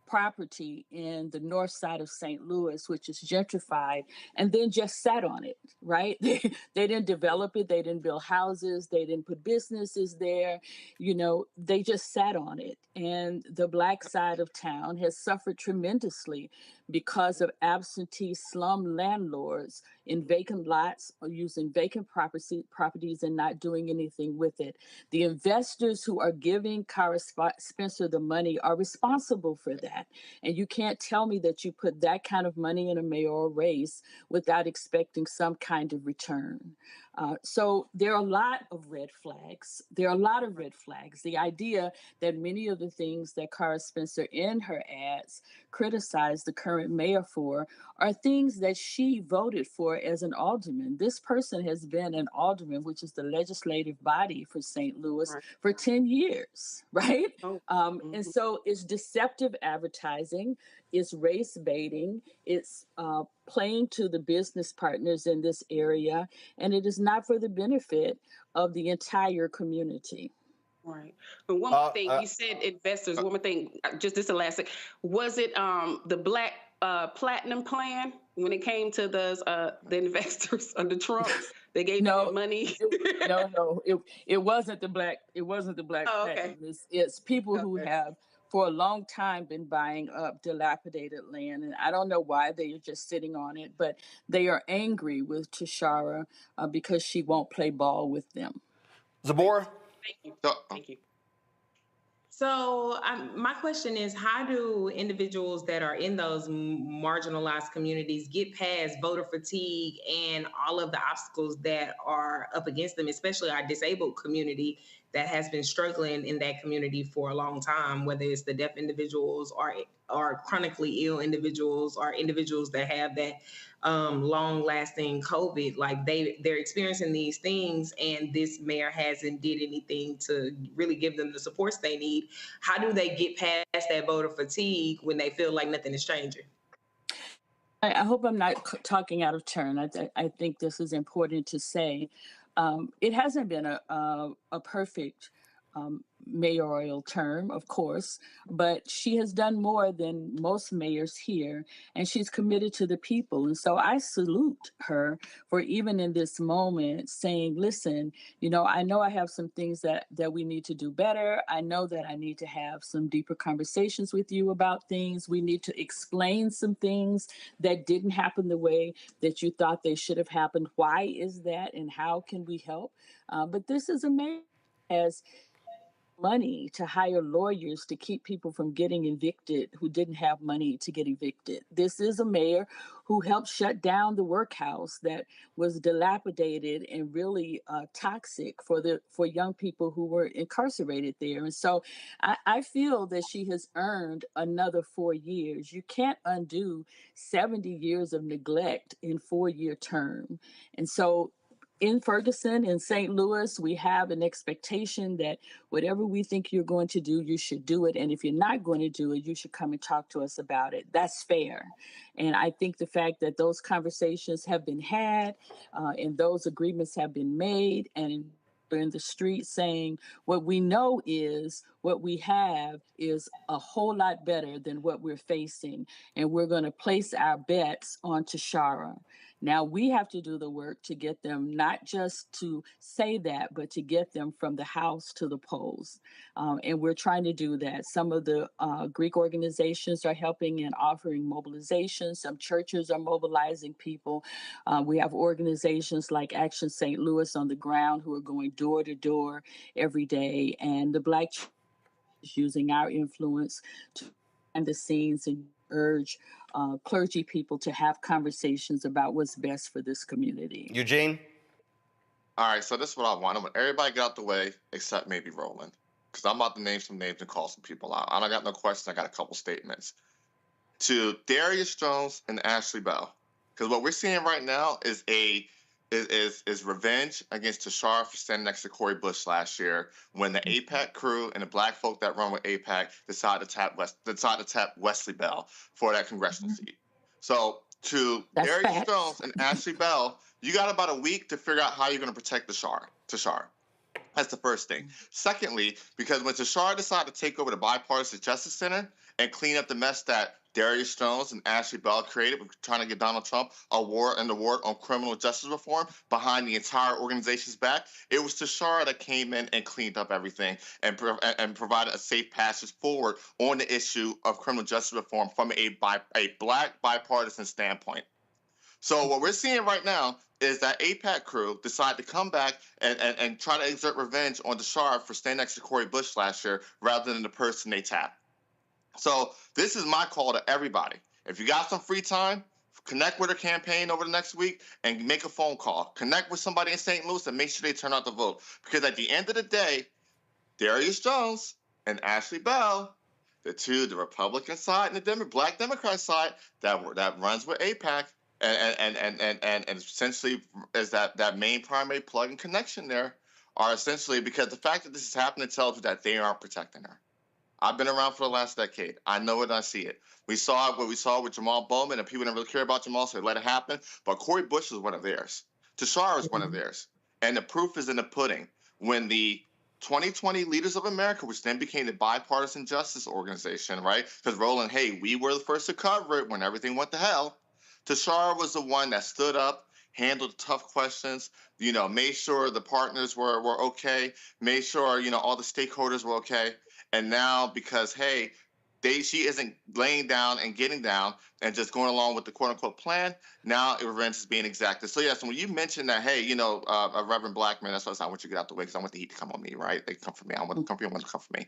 property in the north side of St. Louis, which is gentrified, and then just sat on it, right? They didn't develop it. They didn't build houses. They didn't put businesses there. They just sat on it. And the black side of town has suffered tremendously because of absentee slum landlords in vacant lots or using vacant properties and not doing anything with it. The investors who are giving Cara Spencer the money are responsible for that. And you can't tell me that you put that kind of money in a mayoral race without expecting some kind of return. So there are a lot of red flags. There are a lot of red flags. The idea that many of the things that Cara Spencer in her ads criticized the current mayor for are things that she voted for as an alderman. This person has been an alderman, which is the legislative body for St. Louis, for 10 years, right? And so it's deceptive advertising, it's race baiting, it's playing to the business partners in this area, and it is not for the benefit of the entire community. Right. And one more thing, you said investors. One more thing, just this the last thing. Was it the Black Platinum plan when it came to the investors under Trump? They gave them money. No. It wasn't the Black. It wasn't the Black Platinum. It's people who have for a long time been buying up dilapidated land, and I don't know why they are just sitting on it, but they are angry with Tishaura because she won't play ball with them. Zabora? Thank you. So my question is, how do individuals that are in those marginalized communities get past voter fatigue and all of the obstacles that are up against them, especially our disabled community that has been struggling in that community for a long time, whether it's the deaf individuals or chronically ill individuals or individuals that have that long-lasting COVID, like they're experiencing these things and this mayor hasn't did anything to really give them the supports they need. How do they get past that voter fatigue when they feel like nothing is changing? I hope I'm not talking out of turn. I think this is important to say. It hasn't been a perfect mayoral term, of course, but she has done more than most mayors here, and she's committed to the people. And so I salute her for even in this moment saying, listen, I know I have some things that we need to do better. I know that I need to have some deeper conversations with you about things. We need to explain some things that didn't happen the way that you thought they should have happened. Why is that, and how can we help? But this is a mayor as money to hire lawyers to keep people from getting evicted who didn't have money to get evicted. This is a mayor who helped shut down the workhouse that was dilapidated and really toxic for young people who were incarcerated there. And so I feel that she has earned another 4 years. You can't undo 70 years of neglect in 4-year term. And so in Ferguson, in St. Louis, we have an expectation that whatever we think you're going to do, you should do it. And if you're not going to do it, you should come and talk to us about it. That's fair. And I think the fact that those conversations have been had and those agreements have been made, and in the street saying what we know is what we have is a whole lot better than what we're facing. And we're going to place our bets on Tishaura. Now we have to do the work to get them, not just to say that, but to get them from the House to the polls. And we're trying to do that. Some of the Greek organizations are helping and offering mobilization. Some churches are mobilizing people. We have organizations like Action St. Louis on the ground who are going door to door every day. And the Black Church is using our influence to behind the scenes and urge clergy people to have conversations about what's best for this community. Eugene? All right, so this is what I want. I want everybody get out the way except maybe Roland, because I'm about to name some names and call some people out. I don't got no questions. I got a couple statements. To Darius Jones and Ashley Bell, because what we're seeing right now is revenge against Tishaura for standing next to Cori Bush last year when the APAC crew and the black folk that run with APAC decided to tap Wesley Bell for that congressional seat. So to Darius Jones and Ashley Bell, you got about a week to figure out how you're going to protect Tishaura. That's the first thing. Secondly, because when Tishaura decided to take over the Bipartisan Justice Center and clean up the mess that Darius Jones and Ashley Bell created with trying to give Donald Trump an award on criminal justice reform behind the entire organization's back, it was Tishaura that came in and cleaned up everything and provided a safe passage forward on the issue of criminal justice reform from a black bipartisan standpoint. So what we're seeing right now is that APAC crew decided to come back and try to exert revenge on Tishaura for standing next to Cori Bush last year rather than the person they tapped. So this is my call to everybody. If you got some free time, connect with her campaign over the next week and make a phone call. Connect with somebody in St. Louis and make sure they turn out to vote. Because at the end of the day, Darius Jones and Ashley Bell, the Republican side and the Black Democrat side that runs with APAC, and essentially is that main primary plug and connection there, are essentially, because the fact that this is happening tells you that they aren't protecting her. I've been around for the last decade. I know it and I see it. We saw what we saw with Jamal Bowman, and people didn't really care about Jamal, so they let it happen. But Cori Bush was one of theirs. Tishaura was one of theirs. And the proof is in the pudding. When the 2020 Leaders of America, which then became the Bipartisan Justice Organization, right? Because Roland, hey, we were the first to cover it when everything went to hell. Tishaura was the one that stood up, handled tough questions, made sure the partners were okay, made sure, all the stakeholders were okay. And now, because, hey, she isn't laying down and getting down and just going along with the quote-unquote plan, now revenge is being exacted. So, yes, when you mentioned that, hey, a Reverend Blackman, that's why I want you to get out the way, because I want the heat to come on me, right? They come for me. I want to come for me.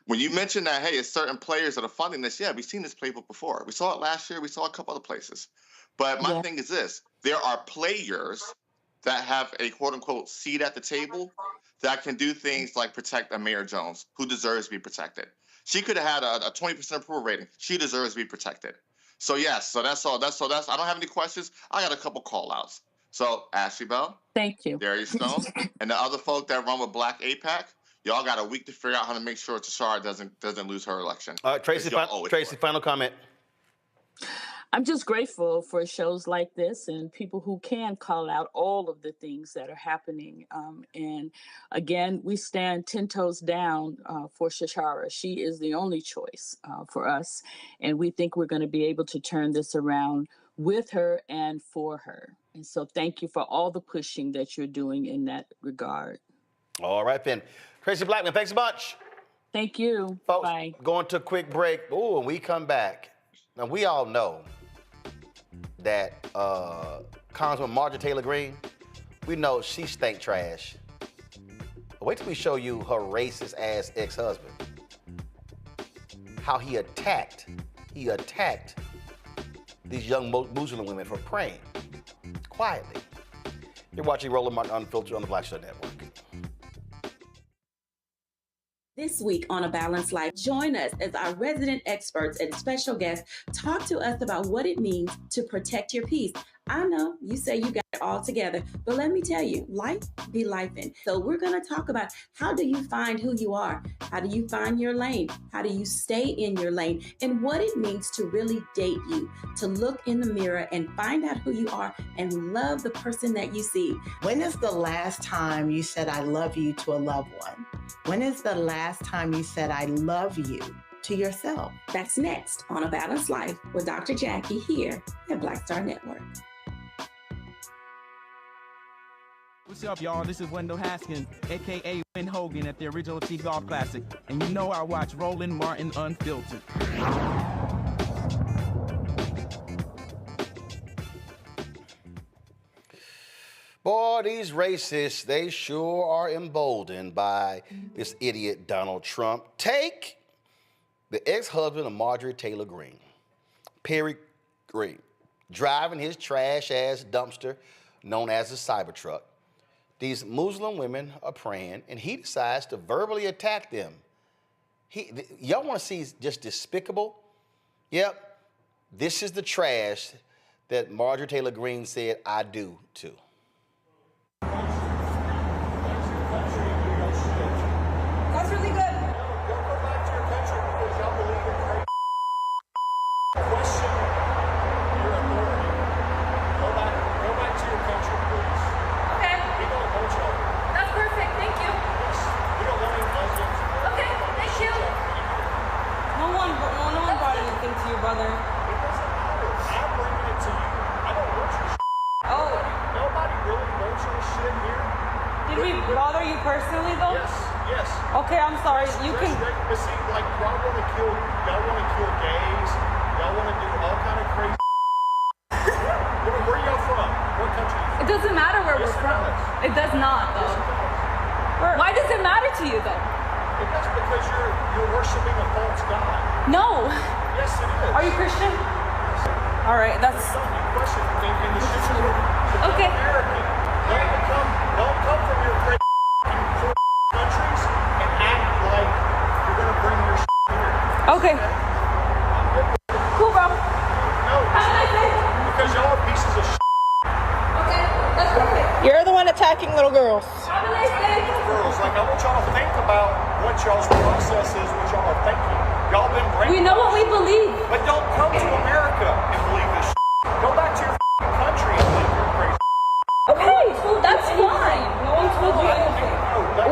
When you mentioned that, hey, it's certain players that are funding this, yeah, we've seen this playbook before. We saw it last year. We saw a couple other places. But my thing is this. There are players that have a quote-unquote seat at the table that can do things like protect a Mayor Jones, who deserves to be protected. She could have had a 20% approval rating. She deserves to be protected. So yes, that's all. I don't have any questions. I got a couple call outs. So Ashley Bell, thank you, Darius Jones, and the other folk that run with Black APAC, y'all got a week to figure out how to make sure Tishaura doesn't lose her election. All right, Tracy, final comment. I'm just grateful for shows like this and people who can call out all of the things that are happening. And again, we stand 10 toes down for Tishaura. She is the only choice for us. And we think we're going to be able to turn this around with her and for her. And so thank you for all the pushing that you're doing in that regard. All right, then. Tracy Blackman, thanks a bunch. Thank you. Folks, bye. Going to a quick break. Ooh, when we come back, now we all know that Congresswoman Marjorie Taylor Greene, we know she stank trash. But wait till we show you her racist ass ex-husband. How he attacked these young Muslim women for praying quietly. You're watching Roland Martin Unfiltered on the Black Star Network. This week on A Balanced Life, join us as our resident experts and special guests talk to us about what it means to protect your peace. I know you say you got it all together, but let me tell you, life be lifing. So we're going to talk about how do you find who you are? How do you find your lane? How do you stay in your lane? And what it means to really date you, to look in the mirror and find out who you are and love the person that you see. When is the last time you said I love you to a loved one? When is the last time you said I love you to yourself? That's next on A Balanced Life with Dr. Jackie here at Black Star Network. What's up, y'all? This is Wendell Haskins, a.k.a. Win Hogan at the original T Golf Classic. And you know I watch Roland Martin Unfiltered. Boy, these racists, they sure are emboldened by this idiot Donald Trump. Take the ex-husband of Marjorie Taylor Greene, Perry Greene, driving his trash-ass dumpster known as the Cybertruck. These Muslim women are praying, and he decides to verbally attack them. Y'all want to see just despicable? Yep, this is the trash that Marjorie Taylor Greene said I do to. That's really good. Go back to your country because y'all believe in crazy. Question your authority. Go back to your country, please. Okay. We don't hold y'all. That's perfect. Thank you. Yes. We don't want any Muslims. Okay. Thank you. No one brought anything to you, brother. It doesn't matter. I'm bringing it to you. I don't want your shit. Oh. Nobody really wants your shit here. Did we bother you personally, though? Yes. Yes. Okay, I'm sorry. You can. But see, like, y'all want to kill gays. Y'all want to do all kind of crazy. Where y'all from? What country? It doesn't matter where we're from. It does not, though. Why does it matter to you, though? It does because you're worshiping a false god. No. Yes, it is. Are you Christian? All right, that's. Question. Okay. American. Don't come from your great countries and act like you're gonna bring your here. Okay. Cool, bro. No. Because y'all are pieces of Okay, that's perfect. You're the one attacking little girls. Have a nice day. girls. Like, I want y'all to think about what y'all's process is, what y'all are thinking. Y'all been brainwashed. We know what we believe. But don't come to America and believe this shit. Go back to your country and believe your crazy. Okay, that's fine. No one told you anything.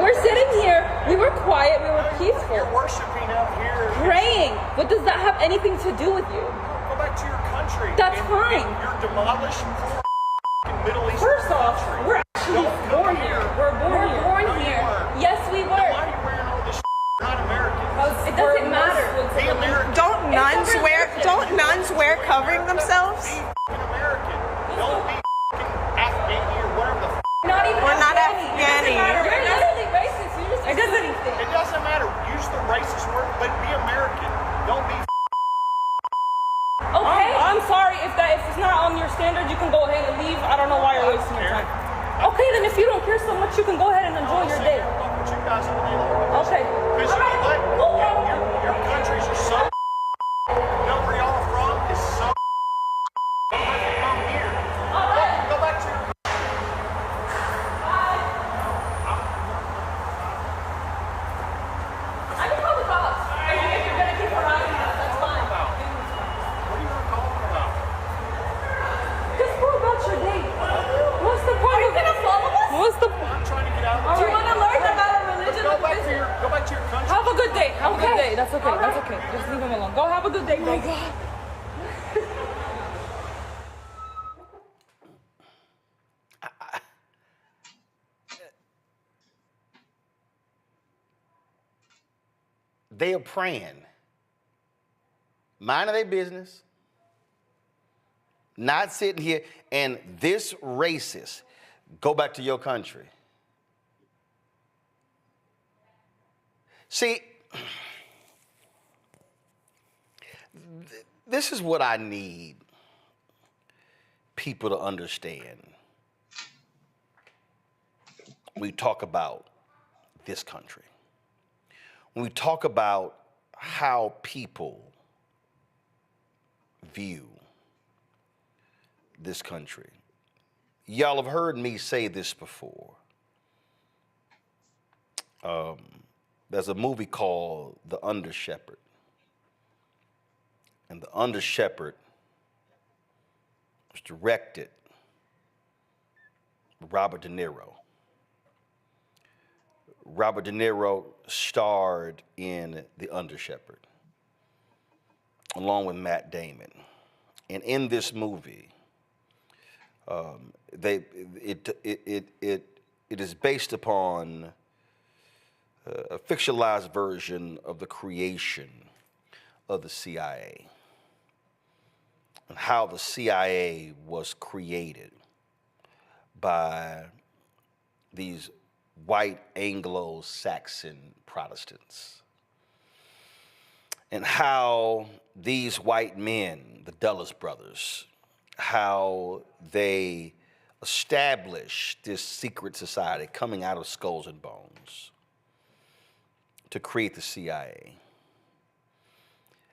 We're sitting here. We were quiet. We were peaceful. You're worshiping out here. Praying. What does that have anything to do with you? Go back to your country. That's fine. You're demolished Middle Eastern First off, we're actually born here. We're born here. Yes, we were. Then why are you wearing all this shit? You're not American. It doesn't matter. Be American. Don't nuns wear covering themselves? Be American. Don't be Afghani or whatever the Not even We're not Afghani. Afghani. You're literally racist. You just it doesn't anything. It doesn't matter. Use the racist word, but be American. Don't be Okay, I'm sorry if it's not on your standard. You can go ahead and leave. I don't know why you're wasting your time. Okay, then if you don't care so much, you can go ahead and enjoy your day. Okay. Because you know what? Your countries are so. You know where y'all are from is so. Come here. Go back to your. I can call the cops. If you're gonna keep harassing us, that's fine. What are you calling about? Just go about your day. What's the point? Are you gonna follow us? What's the point? I'm trying to get out of Do you want to learn about our religion? Go back to your country. Have a good day. Have a good day. That's okay. That's okay. Just leave him alone. Go have a good day, Greg. They are praying, minding their business, not sitting here, and this racist, go back to your country. See, this is what I need people to understand. We talk about this country. When we talk about how people view this country, y'all have heard me say this before. There's a movie called The Under Shepherd. And The Under Shepherd was directed by Robert De Niro. Robert De Niro starred in The Under Shepherd, along with Matt Damon. And in this movie, it it is based upon a fictionalized version of the creation of the CIA and how the CIA was created by these white Anglo-Saxon Protestants, and how these white men, the Dulles brothers, how they established this secret society coming out of skulls and bones to create the CIA.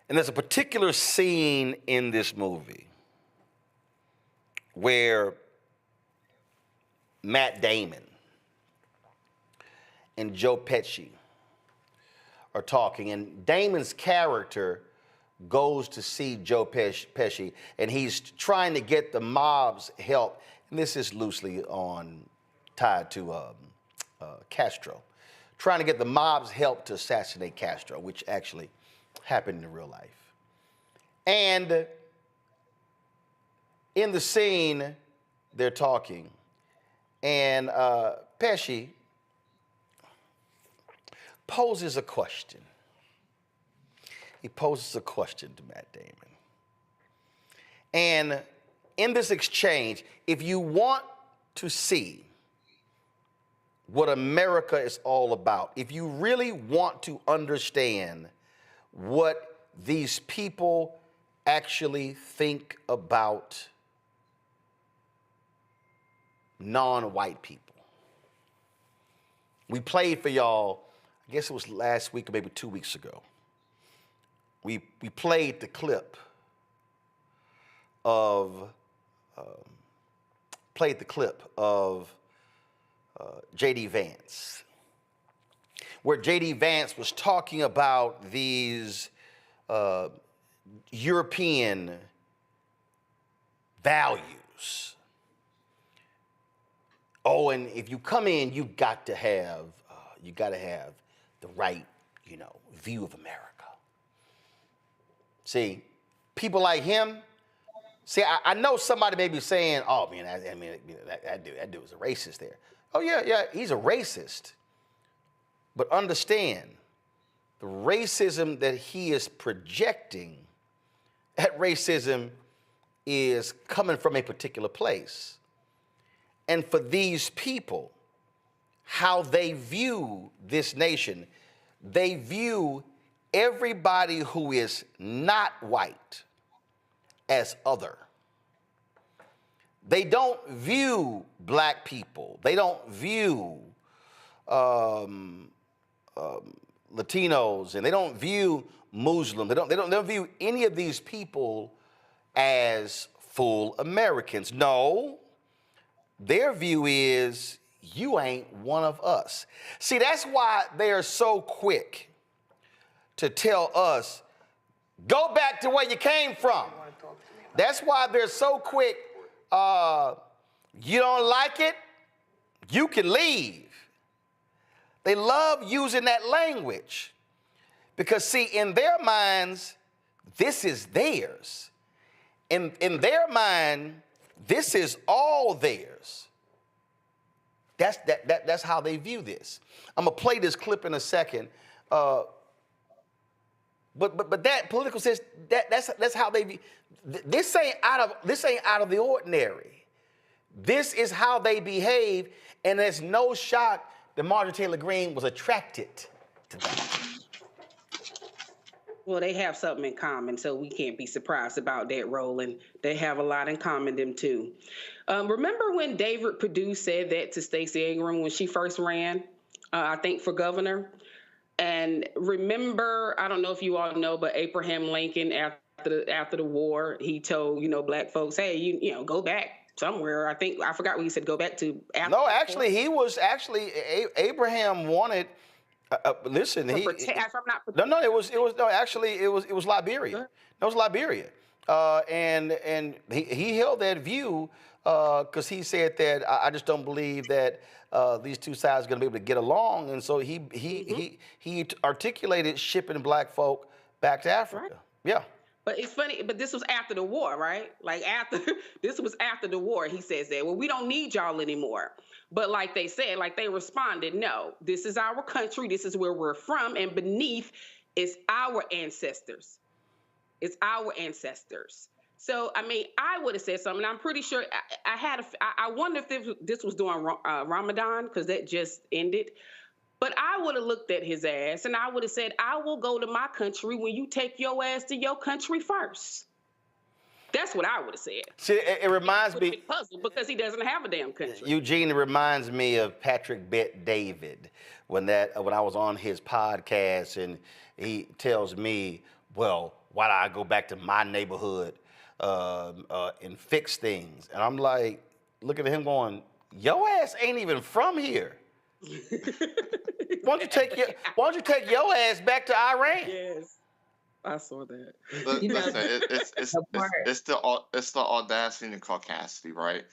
And there's a particular scene in this movie where Matt Damon and Joe Pesci are talking, and Damon's character goes to see Joe Pesci, and he's trying to get the mob's help. And this is loosely tied to Castro, trying to get the mob's help to assassinate Castro, which actually happened in real life. And in the scene, they're talking, and Pesci poses a question. He poses a question to Matt Damon. And in this exchange, if you want to see what America is all about, if you really want to understand what these people actually think about non-white people, we played for y'all, I guess it was last week or maybe 2 weeks ago. We played the clip of J.D. Vance, where J.D. Vance was talking about these European values. Oh, and if you come in, you got to have the right, view of America. See, people like him. See, I know somebody may be saying, "Oh man, that dude was a racist there." Oh yeah, he's a racist. But understand, the racism that he is projecting, that racism is coming from a particular place. And for these people, how they view this nation, they view everybody who is not white as other. They don't view black people. They don't view Latinos, and they don't view Muslims. They don't view any of these people as full Americans. No, their view is, you ain't one of us. See, that's why they are so quick to tell us, go back to where you came from. That's why they're so quick, you don't like it, you can leave. They love using that language because, see, in their minds, this is theirs. In their mind, this is all theirs. That's how they view this. I'm gonna play this clip in a second. But that political says that's how they view. This ain't out of the ordinary. This is how they behave, and there's no shock that Marjorie Taylor Greene was attracted to that. Well, they have something in common, so we can't be surprised about that, Roland. They have a lot in common, them too. Remember when David Perdue said that to Stacey Abrams when she first ran, I think, for governor? And remember, I don't know if you all know, but Abraham Lincoln, after the war, he told, black folks, hey, you go back somewhere. I forgot what he said, go back to. No, actually, Abraham wanted. Listen, it was Liberia. That was Liberia, and he held that view because he said that I just don't believe that these two sides are going to be able to get along, and so he articulated shipping black folk back to Africa. Right. Yeah. But it's funny, but this was after the war, right? Like this was after the war, he says that. Well, we don't need y'all anymore. But like they said, like they responded, no, this is our country. This is where we're from. And beneath is our ancestors. It's our ancestors. So, I mean, I would have said something. I'm pretty sure I wonder if this was during Ramadan, because that just ended. But I would have looked at his ass and I would have said, I will go to my country when you take your ass to your country first. That's what I would have said. See, it reminds me, puzzled because he doesn't have a damn country. Eugene, it reminds me of Patrick Bet-David when I was on his podcast and he tells me, well, why do I go back to my neighborhood and fix things? And I'm like, looking at him going, your ass ain't even from here. Why don't you take your ass back to Iran? Yes, I saw that. Listen, it's the audacity and caucasity, right?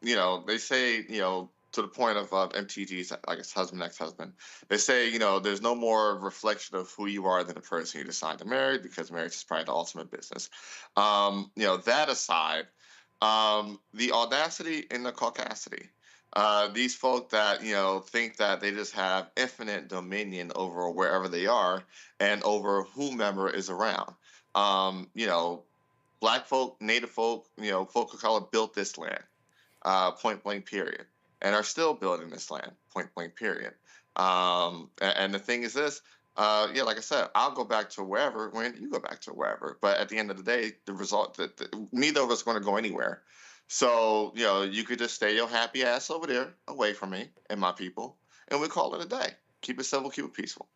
You know, they say, you know, to the point of MTG's, I guess, husband, ex-husband, they say, you know, there's no more reflection of who you are than the person you decide to marry, because marriage is probably the ultimate business. You know, that aside, the audacity and the caucasity. These folk that, you know, think that they just have infinite dominion over wherever they are and over whomever is around. You know, black folk, native folk, you know, folk of color built this land, point blank period, and are still building this land, point blank period. And the thing is this, yeah, like I said, I'll go back to wherever when you go back to wherever. But at the end of the day, the result that neither of us are going to go anywhere. So, you know, you could just stay your happy ass over there, away from me and my people, and we call it a day. Keep it civil, keep it peaceful.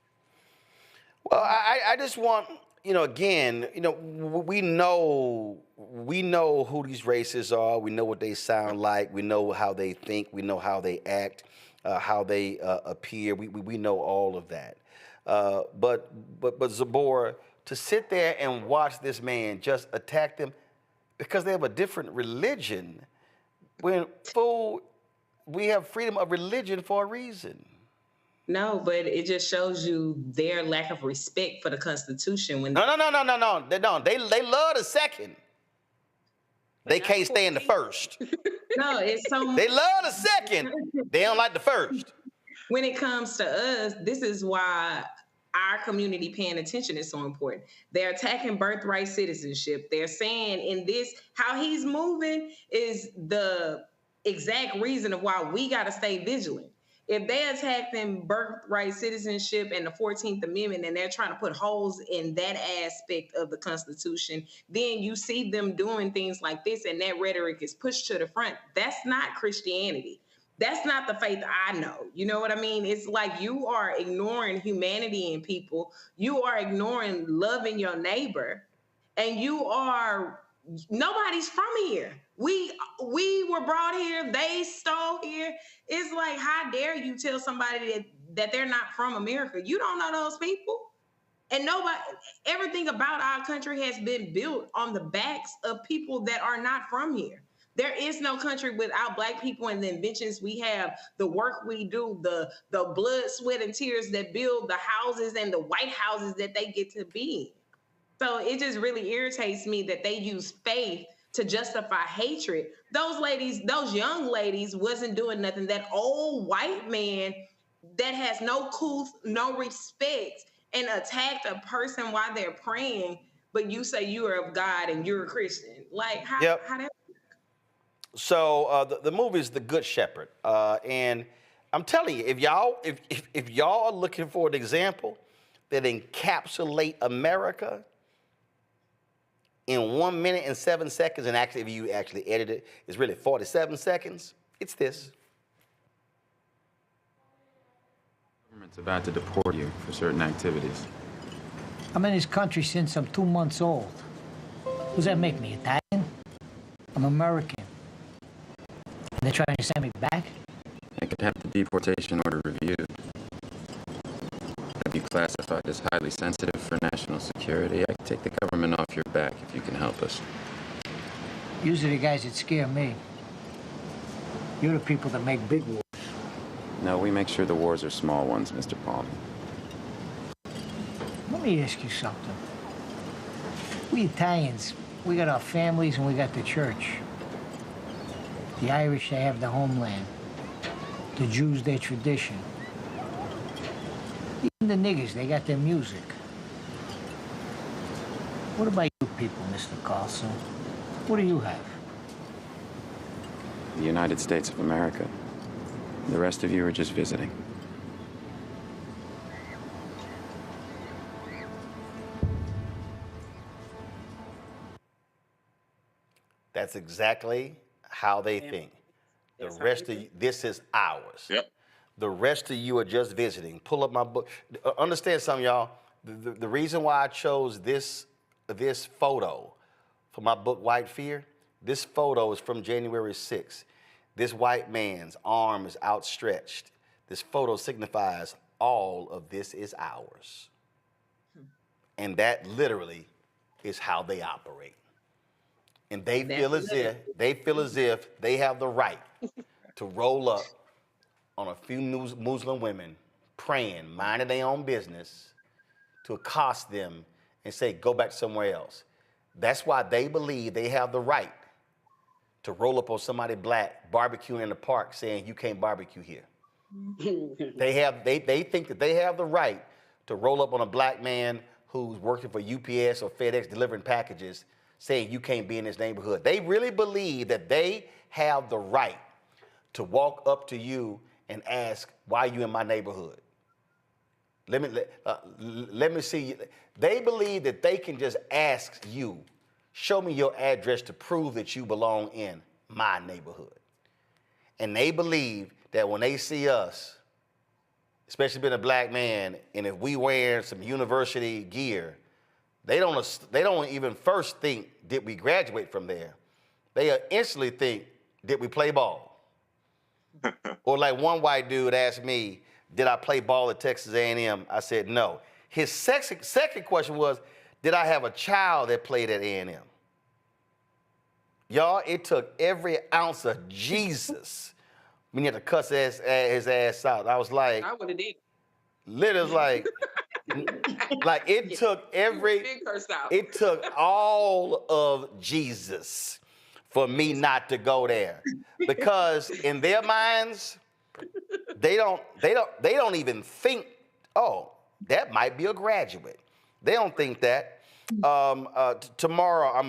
Well, I just want, you know, again, you know, we know who these racists are. We know what they sound like. We know how they think. We know how they act, how they appear. We know all of that. But Zabor, to sit there and watch this man just attack them because they have a different religion, when, fool, we have freedom of religion for a reason. No, but it just shows you their lack of respect for the Constitution. When No. They don't. They love the second. They can't stay in the first. No, it's so. They love the second. They don't like the first. When it comes to us, this is why our community paying attention is so important. They're attacking birthright citizenship. They're saying in this, how he's moving is the exact reason of why we got to stay vigilant. If they attack them birthright citizenship and the 14th Amendment, and they're trying to put holes in that aspect of the Constitution, then you see them doing things like this, and that rhetoric is pushed to the front. That's not Christianity. That's not the faith I know. You know what I mean? It's like you are ignoring humanity in people. You are ignoring loving your neighbor. And nobody's from here. We were brought here. They stole here. It's like, how dare you tell somebody that they're not from America? You don't know those people. And everything about our country has been built on the backs of people that are not from here. There is no country without Black people and the inventions we have, the work we do, the blood, sweat, and tears that build the houses and the White Houses that they get to be in. So it just really irritates me that they use faith to justify hatred. Those young ladies wasn't doing nothing. That old white man that has no respect and attacked a person while they're praying, but you say you are of God and you're a Christian. Like, how that? So the movie is The Good Shepherd, and I'm telling you, if y'all are looking for an example that encapsulate America in 1 minute and 7 seconds, and actually, if you actually edit it, it's really 47 seconds. It's this. The government's about to deport you for certain activities. I'm in this country since I'm 2 months old. Does that make me Italian? I'm American. They're trying to send me back? I could have the deportation order reviewed. Have you classified as highly sensitive for national security? I could take the government off your back if you can help us. Usually the guys that scare me. You're the people that make big wars. No, we make sure the wars are small ones, Mr. Palmer. Let me ask you something. We Italians, we got our families and we got the church. The Irish, they have the homeland. The Jews, their tradition. Even the niggers, they got their music. What about you people, Mr. Carlson? What do you have? The United States of America. The rest of you are just visiting. That's exactly how they think. The rest of you, this is ours. Yep. The rest of you are just visiting. Pull up my book. Understand something, y'all. The reason why I chose this photo for my book, White Fear, this photo is from January 6th. This white man's arm is outstretched. This photo signifies all of this is ours. And that literally is how they operate. And they feel as if they have the right to roll up on a few Muslim women praying, minding their own business, to accost them and say, go back somewhere else. That's why they believe they have the right to roll up on somebody black barbecuing in the park saying, you can't barbecue here. They think that they have the right to roll up on a black man who's working for UPS or FedEx delivering packages saying you can't be in this neighborhood. They really believe that they have the right to walk up to you and ask, why are you in my neighborhood? Let me see you. They believe that they can just ask you, show me your address to prove that you belong in my neighborhood. And they believe that when they see us, especially being a black man, and if we wearing some university gear, they don't even first think, did we graduate from there? They instantly think, did we play ball? Or like one white dude asked me, did I play ball at Texas A&M? I said no. His second question was, did I have a child that played at A&M? Y'all, it took every ounce of Jesus when you had to cuss his ass out. I was like, I would have did. Literally like it took it took all of Jesus for me not to go there. Because in their minds, they don't even think, oh, that might be a graduate. They don't think that. Tomorrow, I'm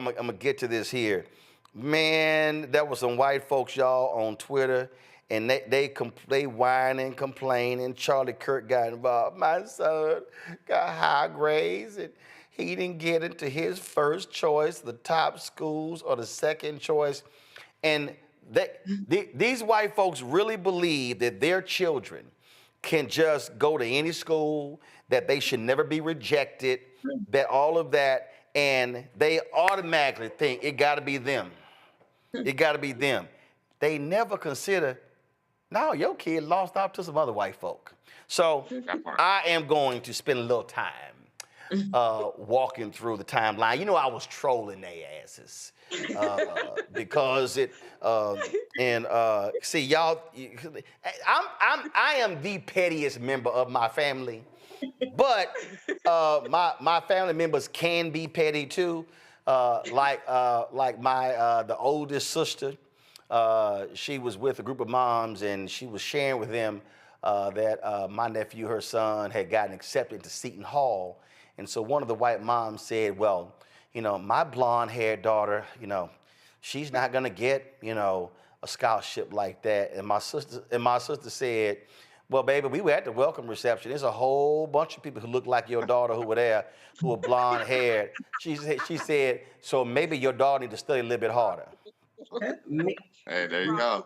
gonna get to this here. Man, there was some white folks, y'all, on Twitter, and they whine and complain, and Charlie Kirk got involved. My son got high grades, and he didn't get into his first choice, the top schools, or the second choice. And these white folks really believe that their children can just go to any school, that they should never be rejected, that all of that, and they automatically think it got to be them. It got to be them. They never consider, no, your kid lost out to some other white folk. So I am going to spend a little time walking through the timeline. You know, I was trolling their asses because see, y'all, I am the pettiest member of my family, but my family members can be petty too. Like the oldest sister, she was with a group of moms, and she was sharing with them that my nephew, her son, had gotten accepted to Seton Hall. And so one of the white moms said, well, you know, my blonde-haired daughter, you know, she's not gonna get, you know, a scholarship like that. And my sister said, well, baby, we were at the welcome reception. There's a whole bunch of people who look like your daughter who were there, who were blonde-haired. She said, so maybe your daughter needs to study a little bit harder. Hey, there you go.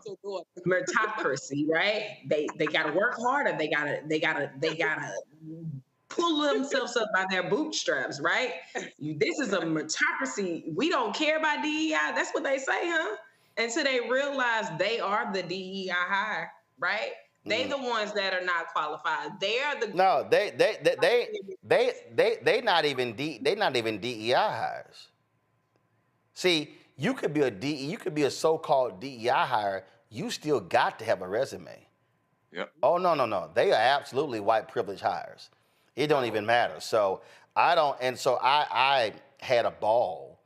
Meritocracy, right? They gotta work harder. They gotta pull themselves up by their bootstraps, right? This is a meritocracy. We don't care about DEI. That's what they say, huh? Until they realize they are the DEI hire, right? They the ones that are not qualified. They are the they not even DEI hires. See, you could be a so-called DEI hire. You still got to have a resume. Yep. Oh no. They are absolutely white privilege hires. It don't even matter. So I had a ball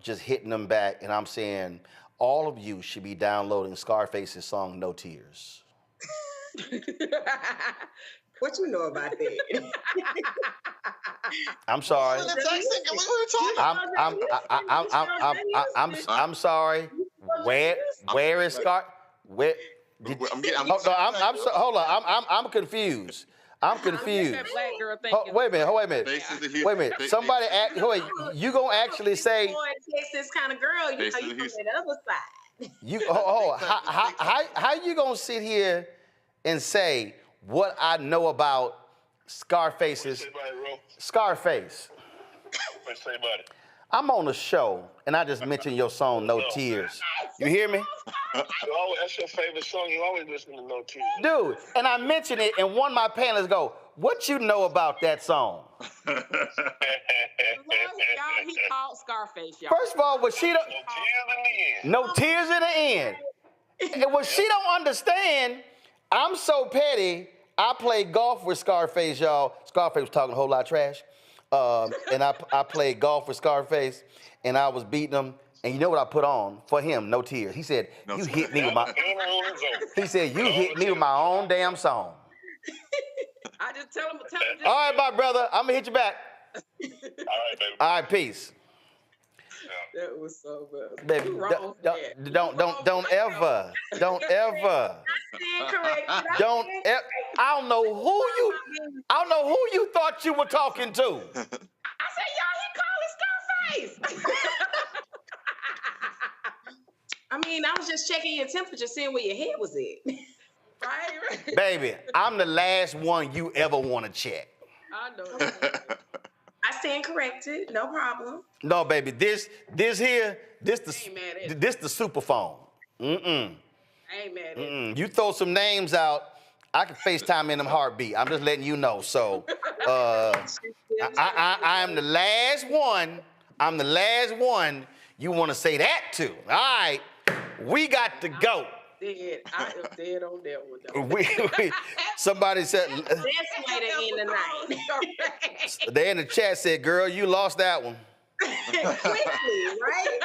just hitting them back, and I'm saying all of you should be downloading Scarface's song "No Tears." What you know about that? I'm sorry. I'm sorry. Where is Scar? Where? Hold on. I'm confused. I'm confused. Wait a minute. Somebody act. Wait, you gonna actually say? This kind of girl, you know, you from the other side. How you gonna sit here and say what I know about Scarface's Scarface? What say about it? I'm on a show and I just mentioned your song "No Tears." You hear me? That's your favorite song. You always listen to "No Tears." Dude, and I mentioned it, and one of my panelists go, "What you know about that song?" Y'all, he called Scarface, y'all. First of all, was she no tears in the end? And what she don't understand, I'm so petty. I played golf with Scarface, y'all. Scarface was talking a whole lot of trash. And I played golf with Scarface, and I was beating him. And you know what I put on for him? No Tears. He said, "You hit me with my." He said, "You hit me with my own damn song." I just tell him. All right, my brother. I'm gonna hit you back. All right, baby. All right, peace. That was so bad. Baby, don't ever. I don't know who you thought you were talking to. I said, y'all, he called Scarface. I mean, I was just checking your temperature, seeing where your head was at. Right? Baby, I'm the last one you ever want to check. I know. I stand corrected, no problem. No, baby, this the super phone. I ain't mad at it. You throw some names out, I can FaceTime in them heartbeat. I'm just letting you know. So I am the last one. I'm the last one you want to say that to. All right, we got to go. I am dead on that one. Somebody said. That's later in the night. They in the chat said, "Girl, you lost that one." Quickly, right?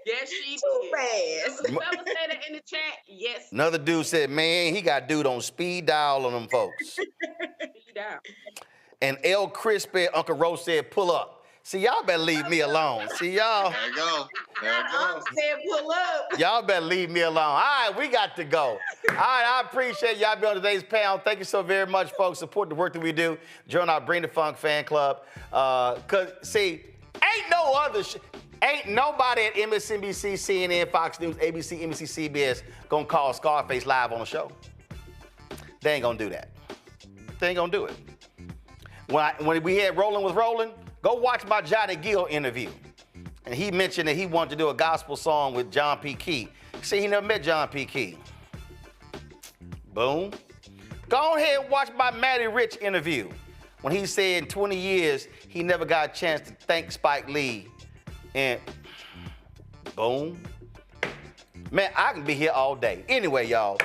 Yes, she did. Fast. Whoever said it in the chat, yes. Another dude said, "Man, he got dude on speed dial on them folks." Speed dial. And El Crispy, Uncle Rose said, "Pull up." See, y'all better leave me alone. See, y'all. There you go. Said pull up. Y'all better leave me alone. All right, we got to go. All right, I appreciate y'all being on today's panel. Thank you so very much, folks. Support the work that we do. Join our Bring the Funk fan club. Cause see, ain't nobody at MSNBC, CNN, Fox News, ABC, NBC, CBS gonna call Scarface live on the show. They ain't gonna do that. They ain't gonna do it. When we had Rolling with Rolling, go watch my Johnny Gill interview. And he mentioned that he wanted to do a gospel song with John P. Key. See, he never met John P. Key. Boom. Go ahead and watch my Matty Rich interview when he said in 20 years he never got a chance to thank Spike Lee. And boom. Man, I can be here all day. Anyway, y'all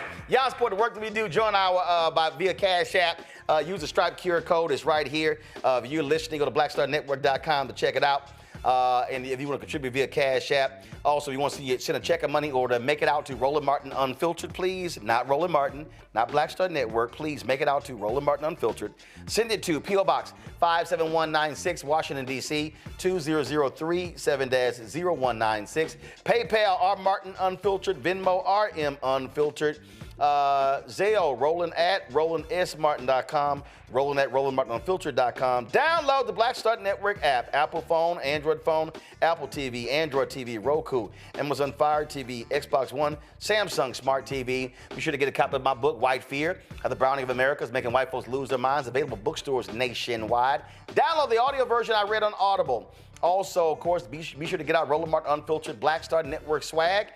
support the work that we do. Join our via Cash App. Use the Stripe QR code. It's right here. If you're listening, go to blackstarnetwork.com to check it out. And if you want to contribute via Cash App, also, if you want to send a check of money or to make it out to Roland Martin Unfiltered, please. Not Roland Martin, not Black Star Network. Please make it out to Roland Martin Unfiltered. Send it to P.O. Box 57196, Washington, D.C. 20037-0196. PayPal, R. Martin Unfiltered. Venmo, RM Unfiltered. Zelle, Roland at RolandSMartin.com, Roland at RolandMartinUnfiltered.com. Download the Black Star Network app, Apple phone, Android phone, Apple TV, Android TV, Roku, Amazon Fire TV, Xbox One, Samsung Smart TV. Be sure to get a copy of my book, White Fear, How the Browning of America is Making White Folks Lose Their Minds, available bookstores nationwide. Download the audio version I read on Audible. Also, of course, be sure to get out Roland Martin Unfiltered Black Star Network swag.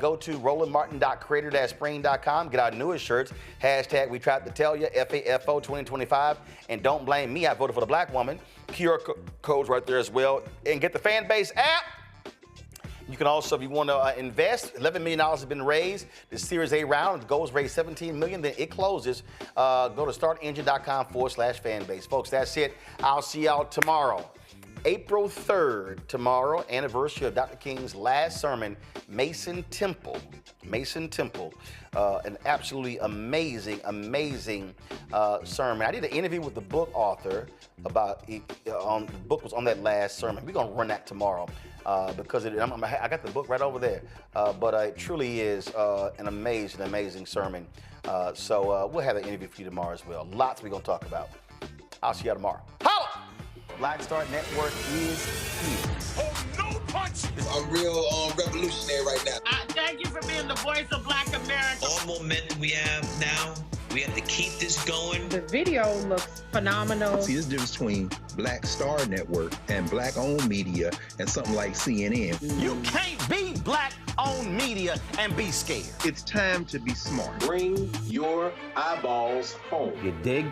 Go to rolandmartin.creator-spring.com. Get our newest shirts. Hashtag We Tried to Tell You, FAFO 2025. And don't blame me, I voted for the black woman. QR codes right there as well. And get the Fan Base app. You can also, if you want to invest, $11 million has been raised. The Series A round, the goal is raised $17 million, then it closes. Go to startengine.com/fanbase. Folks, that's it. I'll see y'all tomorrow. April 3rd, tomorrow, anniversary of Dr. King's last sermon, Mason Temple. An absolutely amazing sermon. I did an interview with the book author about the book was on that last sermon. We're gonna run that tomorrow because I got the book right over there. But it truly is an amazing sermon. So we'll have an interview for you tomorrow as well. Lots we're gonna talk about. I'll see you tomorrow. Holla! Black Star Network is here. Oh, no punch! I'm real revolutionary right now. Thank you for being the voice of Black America. All momentum we have now, we have to keep this going. The video looks phenomenal. See, there's a difference between Black Star Network and Black-owned media and something like CNN. You can't be Black-owned media and be scared. It's time to be smart. Bring your eyeballs home. You dig?